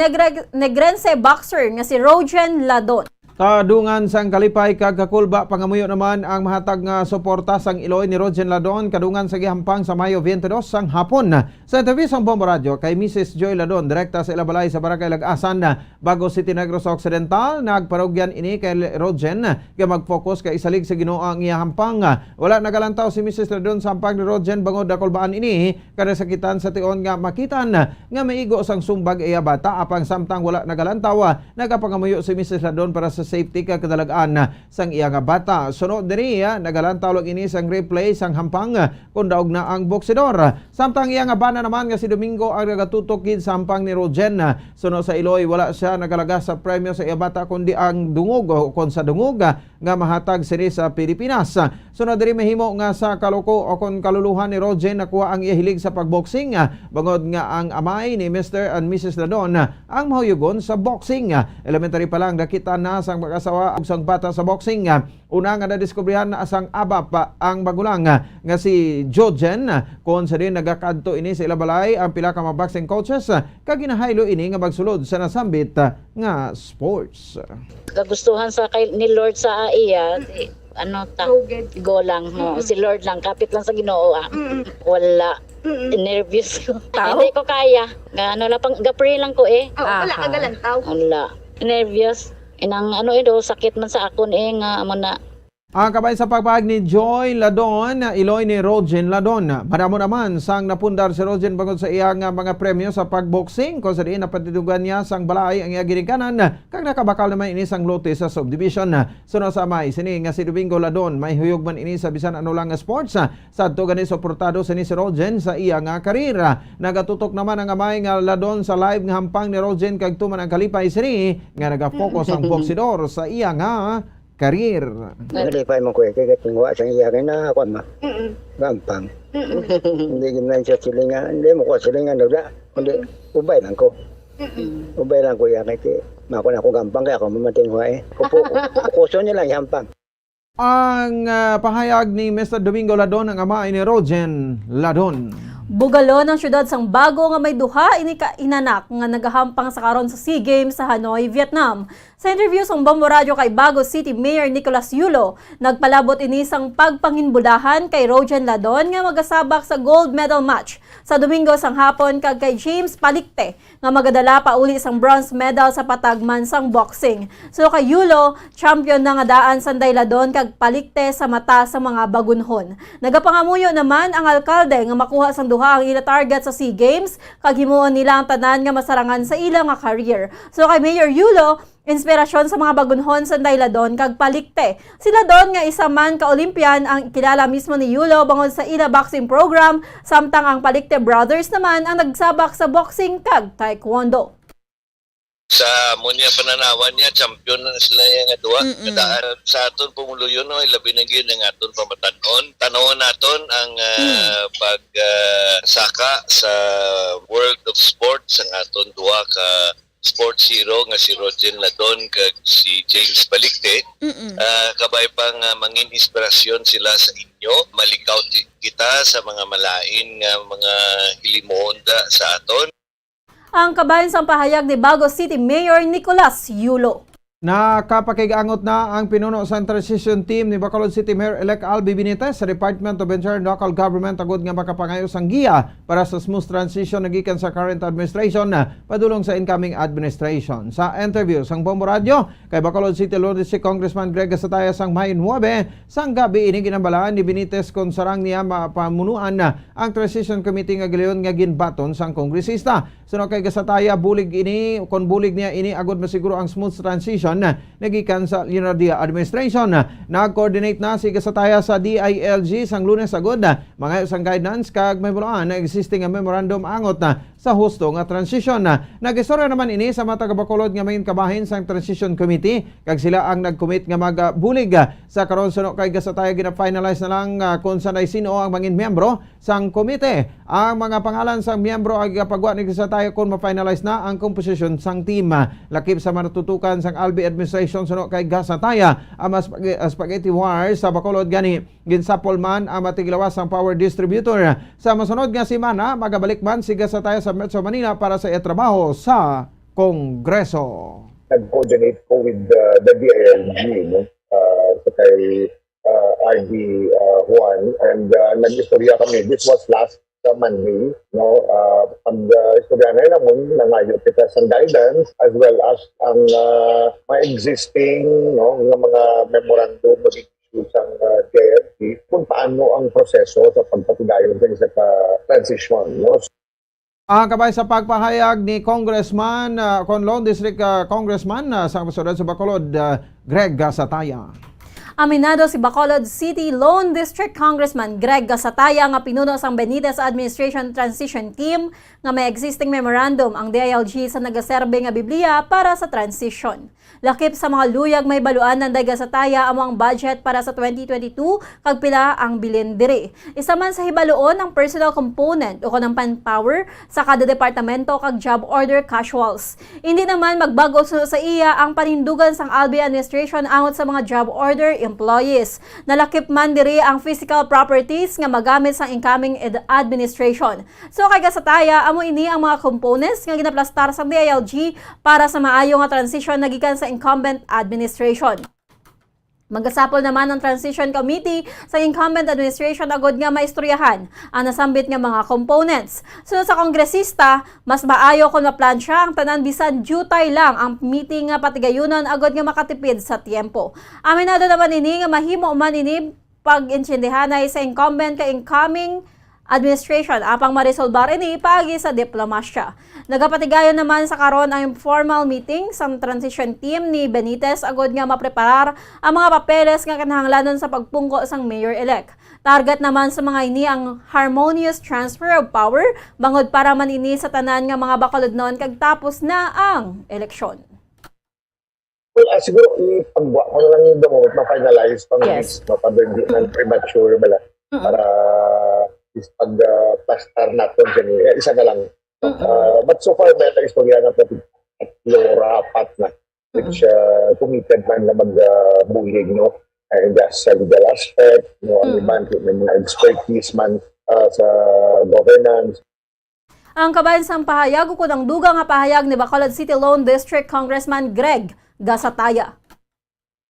Speaker 15: Negrense boxer nga si Rogen Ladon.
Speaker 14: Kadungan sang kalipay kag kakulba pangamuyo naman ang mahatag nga suporta sang Iloy ni Rogen Ladon kadungan sa gihampang sa Mayo 22 sang hapon. Sa interview sang Bombo Radio kay Mrs. Joy Ladon, direkta sa Ilabalay sa Barangay Lag-asan, Bago City, Negros Occidental, nagparugyan ini kay Rogen nga mag-focus kay isalig sa Ginoo ang ihampang. Wala nagalantaw si Mrs. Ladon sa hampang ni Rogen bangod dakulbaan ini kada sakitan sa tion nga makitan nga maigo sang sumbag iya bata apang samtang wala nagalantaw nagapangamuyo si Mrs. Ladon para sa safety ka kadalagaan sang iya nga bata. Sunod diri nagalantaw lang ini sang replay sang hampang kun daog na ang boksidor. Samtang iya nga bana naman nga si Domingo ang nagatutok kid sa hampang ni Rogen. Sunod sa Iloy wala siya nagalaga sa premyo sa iya bata kundi ang dungog o kon sa dungog nga mahatag sini sa Pilipinas. Sunod diri mahimo nga sa kaloko o kon kaluluhan ni Rogen nakuha ang iya hilig sa pagboxing bangod nga ang amay ni Mr. and Mrs. Ladon ang mahuyugon sa boxing. Elementary pa lang nakita na sang mag-asawa ug sang bata sa boxing. Una nga nadiskubrihan na asang abap ang bagulang nga si Jojen kon sa din nagakadto ini sa Ilabalay ang pila ka mga boxing coaches kag ginahaylo ini nga magsulod sa nasambit nga sports.
Speaker 17: Kagustuhan sa ni Lord sa iya golang no. Si Lord lang kapit lang sa Ginoo. Wala nervous ko. Hindi ko kaya. Lang pang gapre lang ko
Speaker 11: wala ka galantaw.
Speaker 17: Wala. Nervous. Inang sakit man sa akon nga amo na.
Speaker 14: Ang kabay sa pagpahag ni Joy Ladon, Iloy ni Rogen Ladon. Maramo naman sang napundar si Rogen bangod sa iyang mga premyo sa pagboxing kung sa diin napatidugan niya sang balay ang iya ginikanan kag nakabakal naman ini sang lote sa subdivision. Sunod sa amay sini nga si Domingo Ladon may huyog man ini sa bisan ano lang nga sports sadto gani suportado sini si Rogen sa iya nga karir. Nagatutok naman ang amay nga Ladon sa live nga hampang ni Rogen kag tuman ang kalipay sini nga nagafokus ang boksidor sa iya nga karir.
Speaker 18: Nalipay mo ko kaya tingwa sa iya na ako ma. Gampang. Hindi ginawa siya silingan, hindi mo ko silingan daw da. Kundi ubay lang ko. Ubay lang ko yan kaya mako na ako gampang kaya ako mamating ko Kukuso niya lang yampang.
Speaker 14: Ang pahayag ni Mr. Domingo Ladon ang ama ni Rogen Ladon.
Speaker 15: Bugalo ng syudad sang Bago nga may duha ini ka inanak nga nagahampang sa karon sa SEA Games sa Hanoi, Vietnam. Sa interview sang Bombo Radio kay Bago City Mayor Nicolas Yulo, nagpalabot ini sang pagpanginbudahan kay Rogen Ladon nga magasabak sa gold medal match sa Domingo sang hapon kag kay James Palicte nga magadala pa uli sang bronze medal sa patagman sang boxing. So kay Yulo, champion na nga daan sanday Ladon kag Palicte sa mata sa mga bagunhon. Nagapangamuyo naman ang alkalde nga makuha sang duha ang ila target sa SEA Games kag himuon nila ang tanan nga masarangan sa ilang nga career. So kay Mayor Yulo, inspirasyon sa mga bagunhon sa Ladon kag Palicte. Si Ladon nga isa man ka Olympian ang kilala mismo ni Yulo bangod sa ila boxing program, samtang ang Palicte brothers naman ang nagsabak sa boxing kag taekwondo.
Speaker 19: Sa munya pananawan niya, champion na sila yung duwa. Kadaan sa aton pumuluyon, labi na gin ang aton pamatanon. Tanawon naton ang pagsaka sa world of sports ang aton duwa ka sports hero nga si Rogen Ladon kag si James Palicte. Kabay pang mangin inspirasyon sila sa inyo. Malikaw kita sa mga malain nga mga hilimonda sa aton.
Speaker 15: Ang kabayan sa pahayag ni Bago City Mayor Nicolas Yulo.
Speaker 14: Nakapakigangot na ang pinuno sa transition team ni Bacolod City Mayor-elect Albi Benitez sa Department of Interior and Local Government agud nga makapangayos ang giya para sa smooth transition nagikan sa current administration padulong sa incoming administration. Sa interview sang Bombo Radio kay Bacolod City Lord si Congressman Greg Gasataya sang May 9 sang gabi ini ginambalaan ni Benitez kon sarang niya mapamunuan ang transition committee nga giliyon nga ginbaton sang kongresista. Suno kay Gasataya bulig ini kon bulig niya ini agud masiguro ang smooth transition nagikan sa Leonardo administration. Nag-coordinate na si Gasataya sa DILG sang Lunes agud mga isang guidance kag may bulaan na existing nga memorandum angot sa husto nga transition. Nagistorya naman ini sa mga taga-Bacolod nga main kabahin sang transition committee kag sila ang nag-commit nga magbulig sa karon suno kay Gasataya gina-finalize na lang kung sanay sino ang mangin miyembro sang komite. Ang mga pangalan sang miyembro ay gapagwa ni Gasataya kung ma-finalize na ang composition sang team. Lakip sa manatutukan sang Albi administration suno kay Gasataya ang spaghetti wars sa Bacolod gani ginsapol man ang matigilawas sang power distributor. Sa masunod nga semana magabalik man si Gasataya sa Metro Manila para sa trabaho sa Kongreso.
Speaker 20: Nag-coordinate ko with the DILG sa kay RD Juan and nag-istorya kami. This was last Monday, pag-istorya na yun nangayo kita sa guidance as well as ang mga existing ng mga memorandum mag-issue sa DILG kung paano ang proseso sa pagpatigayon sa isa transition.
Speaker 14: Ang kabay sa pagpahayag ni Congressman, Conlon District Congressman sa Kasunod sa Bacolod, Greg Gasataya.
Speaker 15: Aminado si Bacolod City Lone District Congressman Greg Gasataya nga pinuno sang Benitez Administration Transition Team nga may existing memorandum ang DILG sa nagaserbe nga Biblia para sa transition. Lakip sa mga luyag may baluan ng Gasataya amo ang budget para sa 2022 kag pila ang bilin diri. Isa man sa hibaluon ang personal component o kanang manpower sa kada departamento kag job order casuals. Hindi naman magbago sa iya ang panindugan sang Albi administration angot sa mga job order employees. Nalakip man diri ang physical properties nga magamit sa incoming administration. So kay Gasataya amo ini ang mga components nga ginaplastar sa DILG para sa maayo nga transition nagikan sa incumbent administration. Magasapol naman ang Transition Committee sa incumbent administration agod nga maistoryahan ang nasambit nga mga components. Sunod sa kongresista, mas maayo kung maplansya ang tanan bisan jutay lang ang meeting nga patigayunon agod nga makatipid sa tiempo. Aminado naman ini nga mahimo man ini pag-intindihanay sa incumbent ka incoming administration apang maresolbar ini paagi sa diplomasya. Nagapatigayon naman sa karon ang informal meeting sa transition team ni Benitez agod nga mapreparar ang mga papeles nga kinahanglanon sa pagpungko sang mayor-elect. Target naman sa mga ini ang harmonious transfer of power bangod para man ini sa tanan nga mga Bacolodnon kag tapos na ang eleksyon.
Speaker 20: Well, siguro ipagbuwa ko na lang yung damo ma-finalize pang yes. Mapaberdi ng premature bala para pag-plastar natin dyan. Isa na lang. But so far, may istorya na pati apat na which committed man na mag-bulig, and just sa legal aspect, may mga expertise man sa governance.
Speaker 15: Ang kabayan sang pahayag ko ng dugang nga pahayag ni Bacolod City Lone District Congressman Greg Gasataya.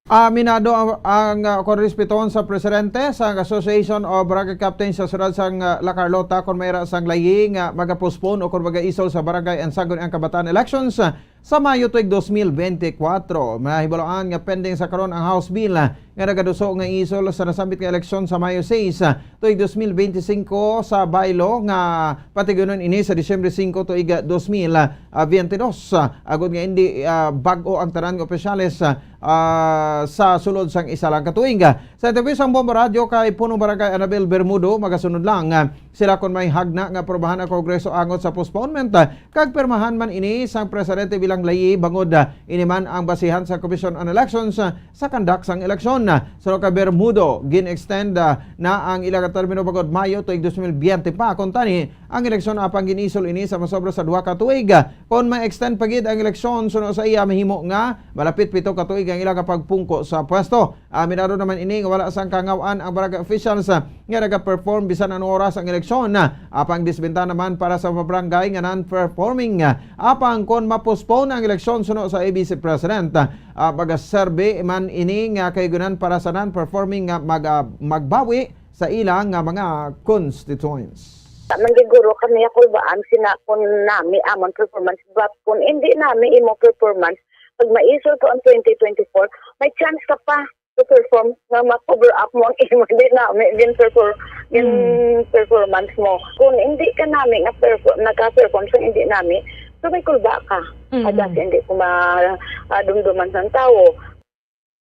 Speaker 14: Aminado ang korresponton sa presidente sa Association of Barangay Captains sa Surad sang La Carlota kung mayroon sang laying magapospone o kung mag-isol sa barangay and sagon ang kabataan elections sa Mayo tuig 2024. Mahibalaan nga pending sa karon ang House Bill nga nagaduso nga isol sa nasambit nga eleksyon sa Mayo 6 tuig 2025 sa baylo nga patigunon ini sa Disyembre 5 tuig 2022. Agud nga hindi bag-o ang tanan nga opisyales sa sulod sang isa lang katuig. Sa interview sang Bombo Radio kay Punong Barangay Anabel Bermudo, magasunod lang sila kon may hagna nga aprobahan ang Kongreso angot sa postponement kag pirmahan man ini sang presidente bilang layi bangod ini man ang basihan sa Commission on Elections sa kandak sang eleksyon. Sa ka Bermudo gin-extend na ang ilang termino bangod Mayo tuig 2020 pa kun tani ang eleksyon apang ginisol ini sa masobra sa 2 ka tuig. Kon ma-extend pagid ang eleksyon suno sa iya mahimo nga malapit 7 ka tuig ang ila kapagpungko sa pwesto. Aminado naman ini nga wala sang kangawan ang barangay officials nga naga-perform bisan anong oras ang eleksyon. Apang disbenta naman para sa barangay nga non-performing. Apang kon ma-postpone ang eleksyon suno sa ABC President. Pag-survey man ini nga kaygunan para sa non-performing nga magbawi sa ilang nga mga constituents.
Speaker 21: Manggiguro kami ako baan sinakon nami amon performance but kung hindi nami imo performance pag maisol ko ang 2024 may chance ka pa to perform na ma-cover up mo ang imo hindi nami din performance mo kung hindi ka nami naka-perform sa hindi nami so may kulba ka adas hindi ko madumduman sa tao.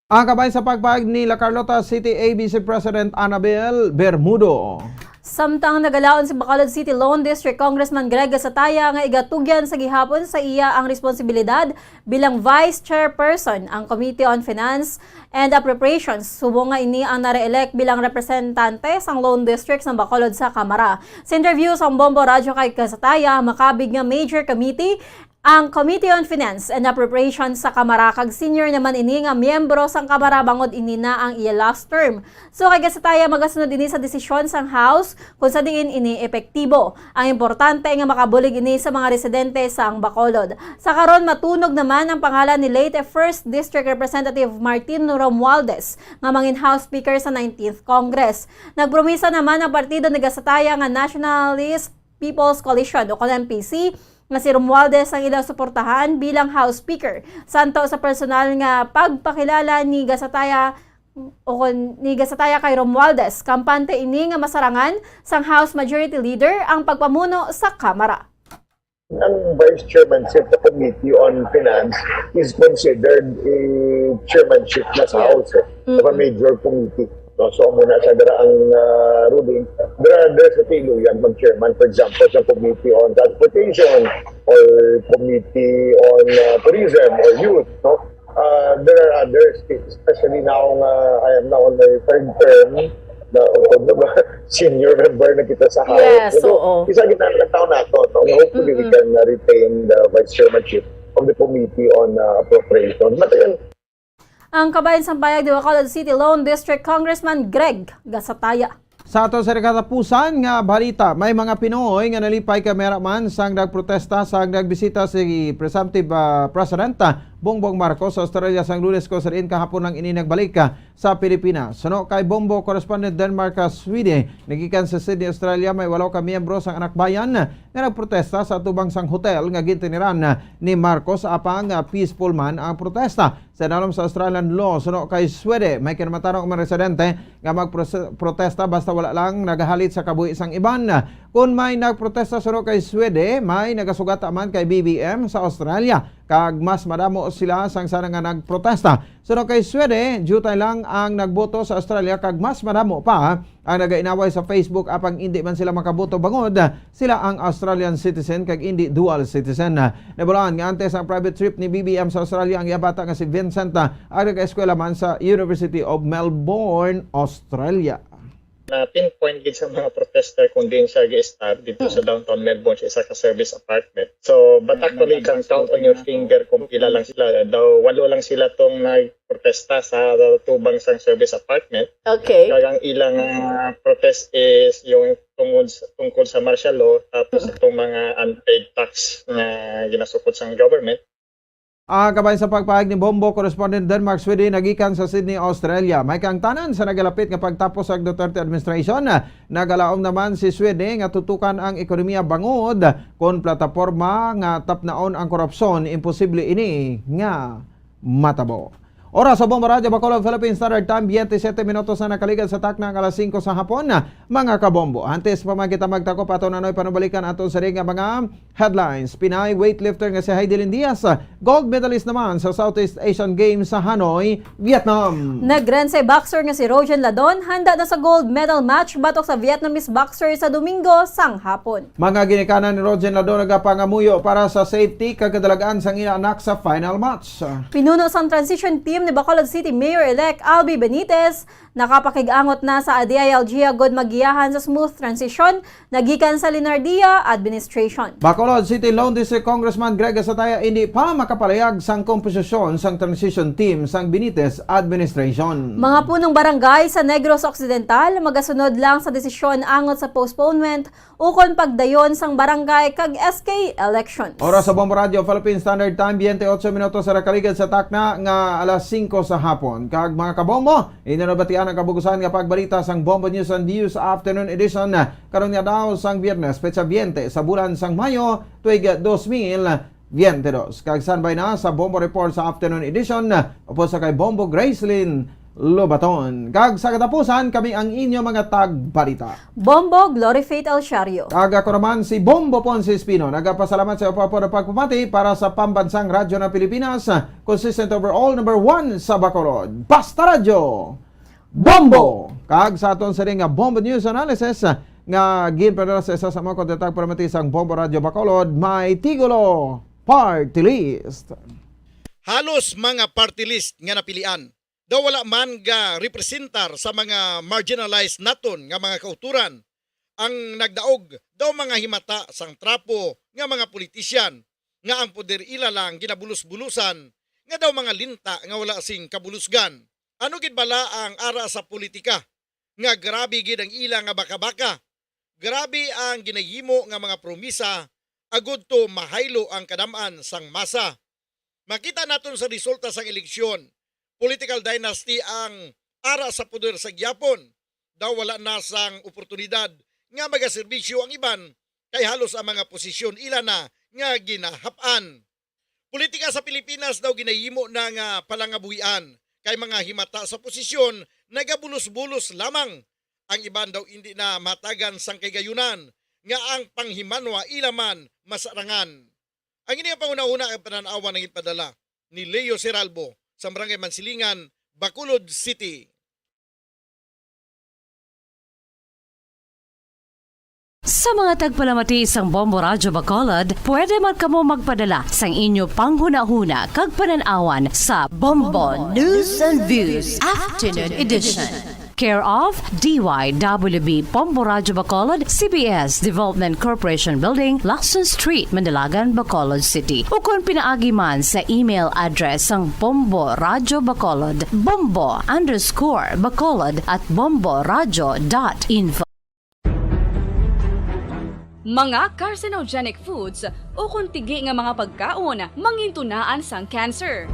Speaker 14: Ang kabayan sa pagpahag ni La Carlota City ABC President Annabel Bermudo.
Speaker 15: Samtang nagalaon si Bacolod City Lone District Congressman Greg Gasataya nga igatugyan sa gihapon sa iya ang responsibilidad bilang Vice Chairperson ang Committee on Finance and Appropriations. Subong nga ini ang nare-elect bilang representante sang Lone District ng Bacolod sa Kamara. Sa interview sa Bombo Radio kay Gasataya, makabig nga major committee ang Committee on Finance and Appropriations sa Kamara kag senior naman ini nga miyembro sang Kamara bangod ini na ang iya last term. So kay Gasataya magasunod ini sa desisyon sang House kung sa diin ini epektibo. Ang importante nga makabulig ini sa mga residente sang Bacolod. Sa karon matunog naman ang pangalan ni late 1st District Representative Martin Romualdez nga mangin House Speaker sa 19th Congress. Nagpromisa naman ang partido ni Gasataya nga Nationalist People's Coalition o NPC nga si Romualdez ang ilang suportahan bilang House Speaker. Santo sa personal nga pagpakilala ni Gasataya kay Romualdez, kampante ini nga masarangan sang House Majority Leader ang pagpamuno sa Kamara.
Speaker 20: Ang Vice Chairmanship sa Committee on Finance is considered a chairmanship na sa House of a major committee. So muna sa ang ruling, there's a tiluyan mag-chairman, for example, sa Committee on Transportation or Committee on Tourism or Youth. No? There are others, especially now I am now on my third term, senior member na kita sa House.
Speaker 15: Yes, oo.
Speaker 20: Isa kita ng taon na ito. No? Hopefully we can retain the vice chairmanship of the Committee on Appropriation.
Speaker 15: Ang kabayan sa bayag ni Bacolod City Lone District Congressman Greg Gasataya.
Speaker 14: Sa ato sa katapusan nga balita, may mga Pinoy nga nalipay kameraman sang nagprotesta sang nagbisita si presumptive President Bongbong Marcos sa Australia sang Lunes ko sa rin kahapon lang ini nagbalik sa Pilipinas. Suno kay Bombo Correspondent Denmark Sweden, nagikan sa Sydney, Australia, may 8 ka miyembro sang anak bayan nga nagprotesta sa tubang sang hotel nga gintiniran ni Marcos apang peaceful man ang protesta. Sa dalom sa Australian law, suno kay Sweden, may kinamatarong mga residente nga magprotesta basta wala lang nagahalit sa kabuhi sang iban. Kung may nagprotesta suno kay Sweden, may nagasugat man kay BBM sa Australia. Kag mas madamo sila sang sana nga nagprotesta. Suno kay Sweden, jutay lang ang nagboto sa Australia kag mas madamo pa ang nagainaway sa Facebook apang hindi man sila makaboto bangod sila ang Australian citizen kag hindi dual citizen. Nabulaan nga antes ang private trip ni BBM sa Australia ang yabata nga si Vincent ang nag-eskwela man sa University of Melbourne, Australia.
Speaker 22: Pinpoint gid sa mga protester kung din siya gi-stab dito sa downtown Melbourne sa isa ka service apartment. So, but actually kang count on your finger kung pila lang sila. Daw 8 lang sila tong nagprotesta sa tubang sang service apartment.
Speaker 15: Okay.
Speaker 22: Kaya ang ilang protest is yung tungkol sa martial law tapos itong mga unpaid tax na ginasukod sa government.
Speaker 14: Kabayan sa pagpahag ni Bombo Correspondent Denmark Sweden nagikan sa Sydney, Australia. May kangtanan sa nagalapit nga pagtapos ang Duterte administration. Nagalaom naman si Sweden nga tutukan ang ekonomiya bangod kon plataporma nga tapnaon ang korupsyon. Imposible ini nga matabo. Oras sa Bombo Radio Bacolod Philippine Standard Time 27 minutos na nakaligan sa takna ng alas 5 sa hapon mga kabombo. Antes pa man kita magtakop ato nanoy panubalikan aton sa ring nga mga headlines. Pinay weightlifter nga si Heidelin Diaz, gold medalist naman sa Southeast Asian Games sa Hanoi, Vietnam.
Speaker 15: Nagrense boxer nga si Rojan Ladon handa na sa gold medal match batok sa Vietnamese boxer sa Domingo sang hapon.
Speaker 14: Mga ginikanan ni Rojan Ladon nagapangamuyo para sa safety kagdalagaan sang ina anak sa final match.
Speaker 15: Pinuno sang transition team ni Bacolod City Mayor-elect Albi Benitez Nakapakigangot na sa DILG agod magiyahan sa smooth transition nagikan sa Linardia Administration.
Speaker 14: Bacolod City Lone District Congressman Greg Asataya hindi pa makapalayag sang komposisyon sang transition team sang Benitez Administration.
Speaker 15: Mga punong barangay sa Negros Occidental magasunod lang sa desisyon angot sa postponement ukon pagdayon sang barangay kag SK election.
Speaker 14: Oras sa Bombo Radio Philippine Standard Time 28 minutos sa kaligid sa takna nga alas 5 sa hapon. Kag mga kabombo, inanabatian ang kabugusan nga pagbalita sang Bombo News and Views Afternoon Edition karon nga daw sang Biyernes petsa 20 sa bulan sang Mayo tuig 2022. Kag standby na sa Bombo Report sa Afternoon Edition upo sa kay Bombo Gracelyn Lobaton. Kag sa katapusan kami ang inyo mga tagbalita.
Speaker 15: Bombo Glory Faith El Shario.
Speaker 14: Kag ako naman si Bombo Ponce Espino. Nagapasalamat sa upo na pagpapati para sa pambansang radyo ng Pilipinas. Consistent overall number 1 sa Bacolod. Basta Radyo Bombo! Kag sa aton sa ring Bombo News Analysis nga ginpadala sa isa sa mga kontatag para matisang Bombo Radio Bacolod, may Tigulo Party List.
Speaker 5: Halos mga party list nga napilian. Daw wala man nga representar sa mga marginalized naton nga mga kauturan. Ang nagdaog daw mga himata sang trapo nga mga politisyan nga ang poder ila lang ginabulus-bulusan nga daw mga linta nga wala sing kabulusgan. Ano gid bala ang ara sa politika? Nga grabe gid ang ila nga baka-baka. Grabe ang ginahimo nga mga promisa agud to mahaylo ang kadaman sang masa. Makita naton sa resulta sang eleksyon, political dynasty ang ara sa poder sa gyapon. Daw wala na sang oportunidad nga magaserbisyo ang iban kay halos ang mga posisyon ila na nga ginahapan. Politika sa Pilipinas daw ginahimo na nga palangabuhian kay mga himata sa posisyon nagabulos-bulos lamang. Ang iban daw hindi na matagan sang kagayunan nga ang panghimanwa ilaman masarangan. Ang ini nga panguna-una ang pananawa ng ipadala ni Leo Seralbo sa Barangay Mansilingan, Bacolod City.
Speaker 6: Sa mga tagpalamati sang Bombo Radyo Bacolod, pwede man kamo magpadala sang inyo panghuna-huna kag pananawan sa Bombo News and Views Afternoon Edition. Care of DYWB Bombo Radyo Bacolod, CBS Development Corporation Building, Lacson Street, Mandalagan, Bacolod City. O kung pinaagi man sa email address ang Bombo Radyo Bacolod, bombo_bacolod@bomboradyo.info.
Speaker 1: Mga carcinogenic foods o kung tigi nga mga pagkaon mangintunaan sang cancer.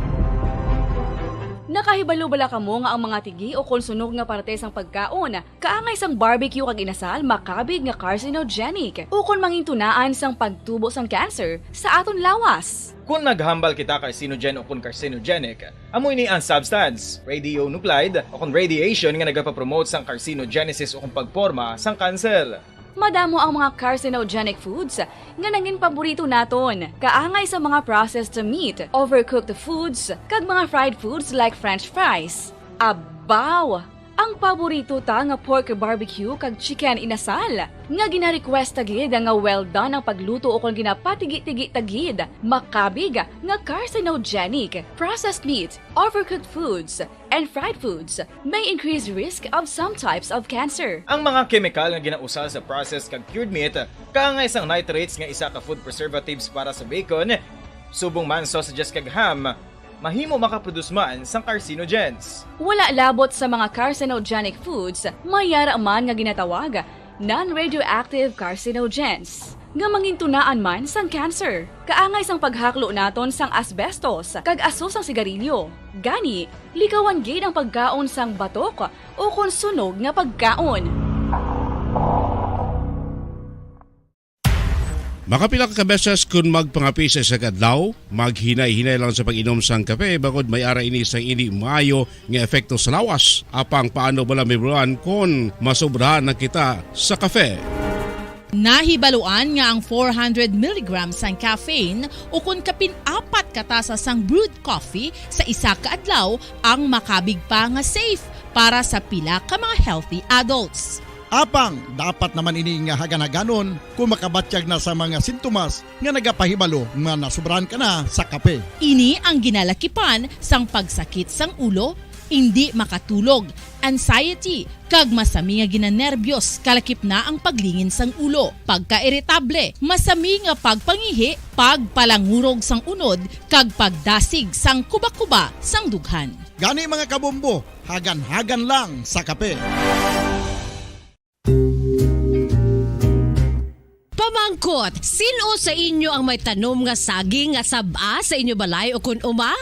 Speaker 1: Nakahibalo bala kamo nga ang mga tigi o konsunog nga parte sang pagkaon kaangay sang barbecue kag inasal makabig nga carcinogenic o kung mangintunaan sang pagtubo sang cancer sa aton lawas.
Speaker 2: Kung naghambal kita carcinogen o kung carcinogenic, amoy ni ang substance, radionuclide o kung radiation nga nagapapromote sang carcinogenesis o kung pagporma sang cancer.
Speaker 1: Madamo ang mga carcinogenic foods nga nangin paborito naton. Kaangay sa mga processed meat, overcooked foods, kag mga fried foods like french fries. Abaw! Ang paborito ta nga pork barbecue kag chicken inasal. Nga gina-request tagid nga well done ang pagluto o kung ginapatigi-tigi tagid. Makabig nga carcinogenic, processed meat, overcooked foods, and fried foods may increase risk of some types of cancer.
Speaker 2: Ang mga chemical nga ginausal sa processed kag cured meat kaangay sang nitrates nga isa ka food preservatives para sa bacon, subong man sausages kag ham, mahimo makaproduce man sang carcinogens.
Speaker 1: Wala labot sa mga carcinogenic foods, mayara man nga ginatawag non-radioactive carcinogens nga mangintunaan man sang cancer. Kaangay sang paghaklo naton sang asbestos kag aso sang sigarilyo. Gani, likawan gid ang pagkaon sang batok o kung sunog nga pagkaon.
Speaker 3: Makapila ka beses kung magpangapisa sa kadlaw, maghinay-hinay lang sa pag-inom sang kape bagod may ara ini sang hindi maayo nga epekto sa lawas. Apang paano bala may bulan kung masobrahan na kita sa kape.
Speaker 4: Nahibaluan nga ang 400 mg sang caffeine o kung kapin-apat katasa sang brewed coffee sa isa ka adlaw ang makabig pa nga safe para sa pila ka mga healthy adults.
Speaker 5: Apang, dapat naman ini nga haganaganon kung makabatyag na sa mga sintomas nga nagapahibalo nga nasubrahan ka na sa kape.
Speaker 4: Ini ang ginalakipan sang pagsakit sang ulo, hindi makatulog, anxiety, kag masami nga ginanerbiyos kalakip na ang paglingin sang ulo, pagka-iritable, masami nga pagpangihi, pagpalangurog sang unod, kag pagdasig sang kuba-kuba sang dughan.
Speaker 5: Gani mga kabombo, hagan-hagan lang sa kape.
Speaker 6: Pamangkot, sino sa inyo ang may tanom nga saging nga saba sa inyo balay o kun uma?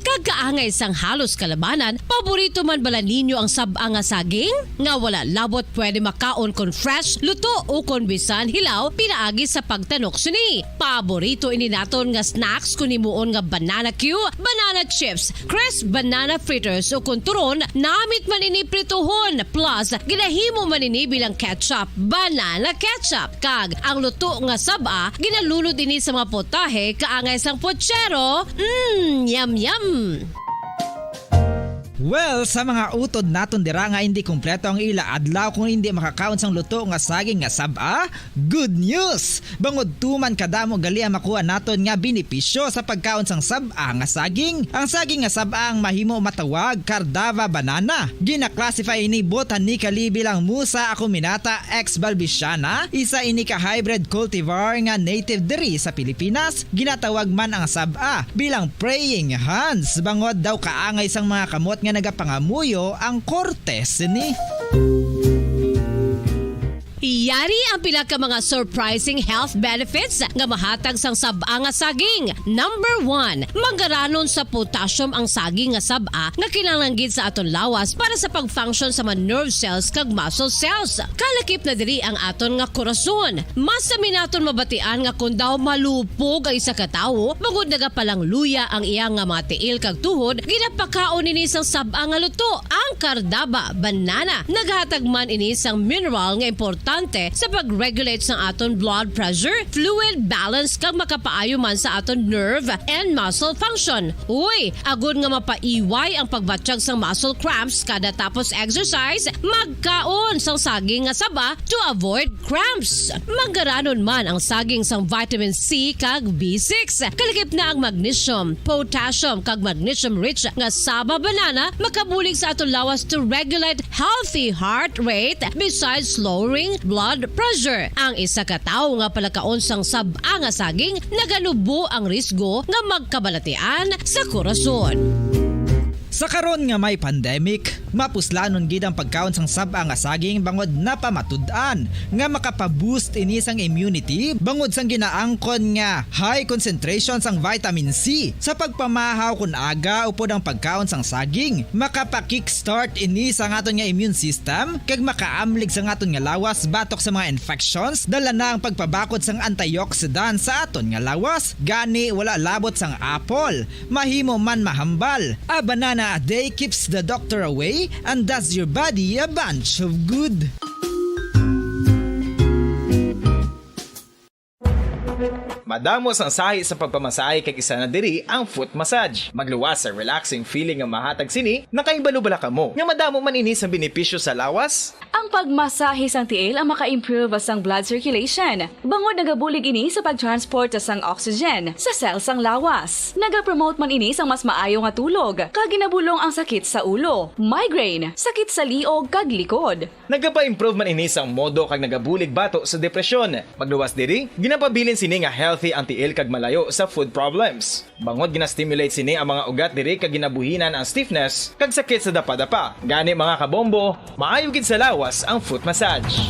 Speaker 6: Kagkaangay sang halos kalabanan, paborito man bala ninyo ang saba nga saging? Nga wala labot pwede makaon kon fresh, luto o kon bisan hilaw, pinaagi sa pagtanok sini. Paborito ini naton nga snacks kun himuon nga banana Q, banana chips, crisp banana fritters o kun turon, namit man ini prituhon, plus ginahimo man ini bilang ketchup, banana ketchup. Kag ang luto nga saba, ginalulod ini sa mga potahe kaangay sang pochero. Yum yum.
Speaker 7: Well, sa mga utod naton dira nga hindi kumpleto ang ila adlaw kung hindi makakaon sang luto nga saging nga saba, good news! Bangod tuman kadamo gali ang makuha naton nga benepisyo sa pagkaon sang saba nga saging. Ang saging nga saba ang mahimo matawag Cardava banana. Gina-classify ini botanically bilang Musa acuminata ex balbisiana, isa ini ka hybrid cultivar nga native diri sa Pilipinas. Ginatawag man ang saba bilang praying hands, bangod daw kaangay sang mga kamot nga nagapangamuyo ang kortes ni.
Speaker 6: Yari ang pila ka mga surprising health benefits nga mahatag sang saba nga saging. Number 1, manggaranon sa potassium ang saging nga saba nga kinahanglan sa aton lawas para sa pag-function sa mga nerve cells kag muscle cells. Kalakip na diri ang aton nga korason. Mas sa minaton mabatian nga kun daw malupog ang isa ka tawo, bangod nagapalang luya ang iyang nga mga tiil kag tuhod, ginapakaon ini sang saba nga luto, ang Cardava banana. Naghatag man ini sang mineral nga importante sa pag-regulate sa aton blood pressure, fluid balance kag makapaayo man sa aton nerve and muscle function. Uy, agud nga mapaiway ang pagbatsyag sang muscle cramps kada tapos exercise, magkaon sang saging nga saba to avoid cramps. Manggaranon man ang saging sang vitamin C kag B6. Kalakip na ang magnesium, potassium kag magnesium rich nga saba banana makabulig sa aton lawas to regulate healthy heart rate besides lowering blood pressure. Ang isa ka tawo nga palakaon sang saba nga saging nagalubo ang risgo nga magkabalatian sa korason.
Speaker 7: Sa karon nga may pandemic, mapuslanon gid ang pagkaon sang saba nga saging bangod napamatud-an nga makapaboost ini sang immunity bangod sang ginaangkon nga high concentration sang vitamin C. Sa pagpamahaw kun aga upod ang pagkaon sang saging, makapa-kickstart ini sa aton nga immune system kag makaamlig sa aton nga lawas batok sa mga infections, dala na ang pagpabakod sang antioxidant sa aton nga lawas. Gani wala labot sang apple, mahimo man mahambal. A banana a day keeps the doctor away and does your body a bunch of good.
Speaker 2: Madamos ang sahi sa pagpamasahe kag isa na diri ang foot massage. Magluwas sa relaxing feeling nga mahatag sini, nakaibalo bala kamo. Nga madamo man ini sa benepisyo sa lawas.
Speaker 1: Ang pagmasahe sang tiil ang maka-improve sang blood circulation. Bangod nagabulig ini sa pagtransport sang oxygen sa cells sang lawas. Nagapromote man ini sang mas maayo nga tulog, kag ginabulong ang sakit sa ulo, migraine, sakit sa liog kag likod.
Speaker 2: Nagapa-improve man ini sang modo kag nagabulig bato sa depresyon. Magluwas diri, ginapabilin sini nga healthy ang tiil kag malayo sa food problems. Bangod ginastimulate sini ang mga ugat diri kag ginabuhinan ang stiffness kag sakit sa dapa-dapa. Gani mga kabombo, maayo gid sa lawas ang foot massage.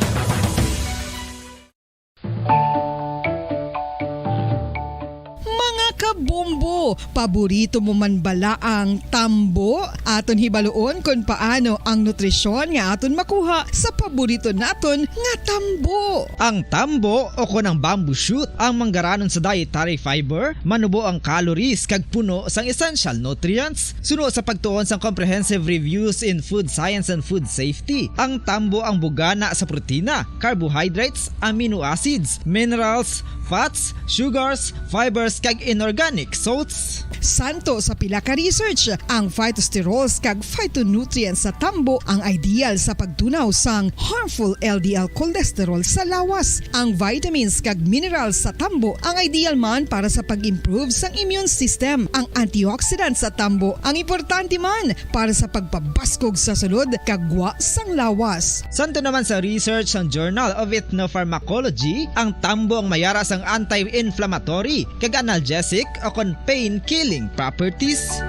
Speaker 8: Kabombo, paborito mo man bala ang tambo? Aton hibaloon kung paano ang nutrisyon nga aton makuha sa paborito naton nga tambo.
Speaker 7: Ang tambo o kon ang bamboo shoot ang manggaranon sa dietary fiber, manubo ang calories kag puno sang essential nutrients. Suno sa pagtuon sang comprehensive reviews in food science and food safety, ang tambo ang bugana sa protina, carbohydrates, amino acids, minerals, fats, sugars, fibers kag inorganic salts.
Speaker 8: Santo sa pila ka research, ang phytosterols kag phytonutrients sa tambo ang ideal sa pagtunaw sang harmful LDL cholesterol sa lawas. Ang vitamins kag minerals sa tambo ang ideal man para sa pag-improve sang immune system. Ang antioxidants sa tambo ang importante man para sa pagpabaskog sa sulod kag gwa sang lawas.
Speaker 7: Santo naman sa research ng Journal of Ethnopharmacology, ang tambo ang mayara sang anti-inflammatory kag analgesic o kon pain-killing properties.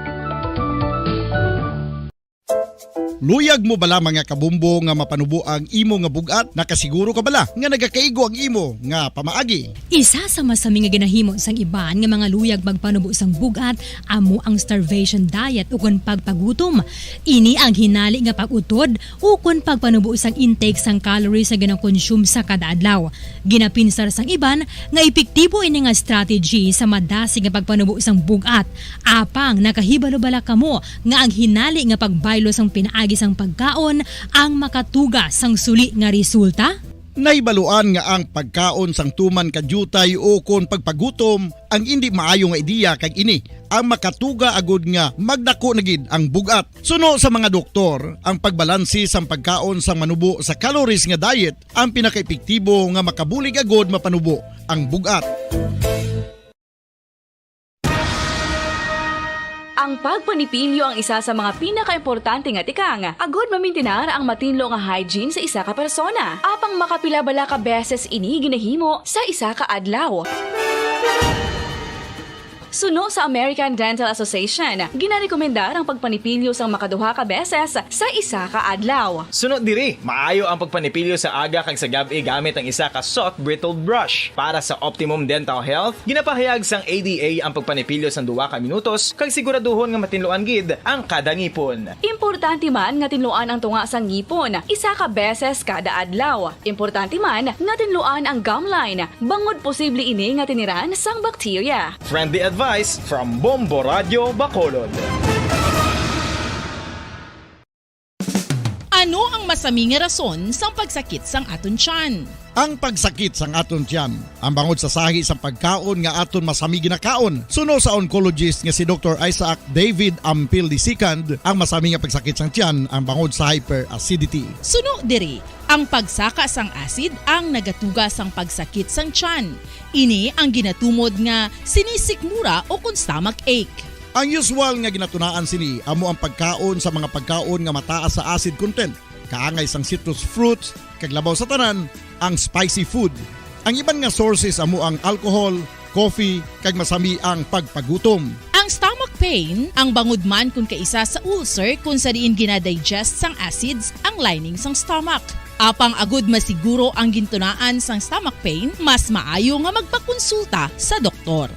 Speaker 5: Luyag mo bala mga kabumbo nga mapanubo ang imo nga bugat? Nakasiguro ka bala nga nagakaigo ang imo nga pamaagi?
Speaker 13: Isa sa masami nga ginahimo sang iban nga mga luyag magpanubo sang bugat amo ang starvation diet ukon pagpagutom. Ini ang hinali nga pag-utod ukon pagpanubo sang intake sang calories sa gina-consume sa kada adlaw. Ginapinsar sang iban nga epektibo ini nga strategy sa madasig nga pagpanubo sang bugat. Apang nakahibalo bala kamo nga ang hinali nga pagbaylo sang pinaagi sang pagkaon ang makatuga sang suli nga resulta?
Speaker 5: Naibaluan nga ang pagkaon sang tuman kadyutay o kon pagpagutom ang hindi maayo nga ideya kag ini ang makatuga agud nga magdako na gid ang bugat. Suno sa mga doktor, ang pagbalansi sang pagkaon sang manubo sa calories nga diet ang pinakaepektibo nga makabulig agud mapanubo ang bugat.
Speaker 1: Ang pagpanipilyo ang isa sa mga pinaka-importante nga tikang. Agod mamintinar ang matinlo nga hygiene sa isa ka persona. Apang makapila-bala ka beses ini ginahimo sa isa ka adlaw. Suno sa American Dental Association, ginarekomendar ang pagpanipilyo sang makaduha ka beses sa isa ka adlaw.
Speaker 2: Sunod diri, maayo ang pagpanipilyo sa aga kag sa gabi gamit ang isa ka soft brittle brush. Para sa optimum dental health, ginapahayag sang ADA ang pagpanipilyo sang 2 ka minutos kag siguraduhon nga matinluan gid ang kada ngipon.
Speaker 1: Importante man nga tinluan ang tunga sang ngipon, isa ka beses kada adlaw. Importante man nga tinluan ang gum line, bangod posible ini nga tiniran sang bakterya.
Speaker 2: Friendly advice from Bombo Radio Bacolod.
Speaker 4: Ano ang masami nga rason sang pagsakit sang aton tiyan?
Speaker 5: Ang pagsakit sang aton tiyan, ang bangod sa sahi sang pagkaon nga aton masami ginakaon. Suno sa oncologist nga si Dr. Isaac David Ampil II, ang masami nga pagsakit sang tiyan ang bangod sa hyperacidity.
Speaker 4: Suno diri, ang pagsaka sang acid ang nagatuga sang pagsakit sang tiyan. Ini ang ginatumod nga sinisikmura o kon stomach ache.
Speaker 5: Ang usual nga ginatunaan sini amo ang pagkaon sa mga pagkaon nga mataas sa acid content, kaangay sang citrus fruits, kag labaw sa tanan ang spicy food. Ang iban nga sources amo ang alcohol, coffee, kag masami ang pagpagutom.
Speaker 4: Ang stomach pain ang bangod man kung kaisa sa ulcer kung sa diin ginadigest sang acids ang lining sang stomach. Apang agud masiguro ang gintunaan sang stomach pain, mas maayo nga magpakonsulta sa doktor.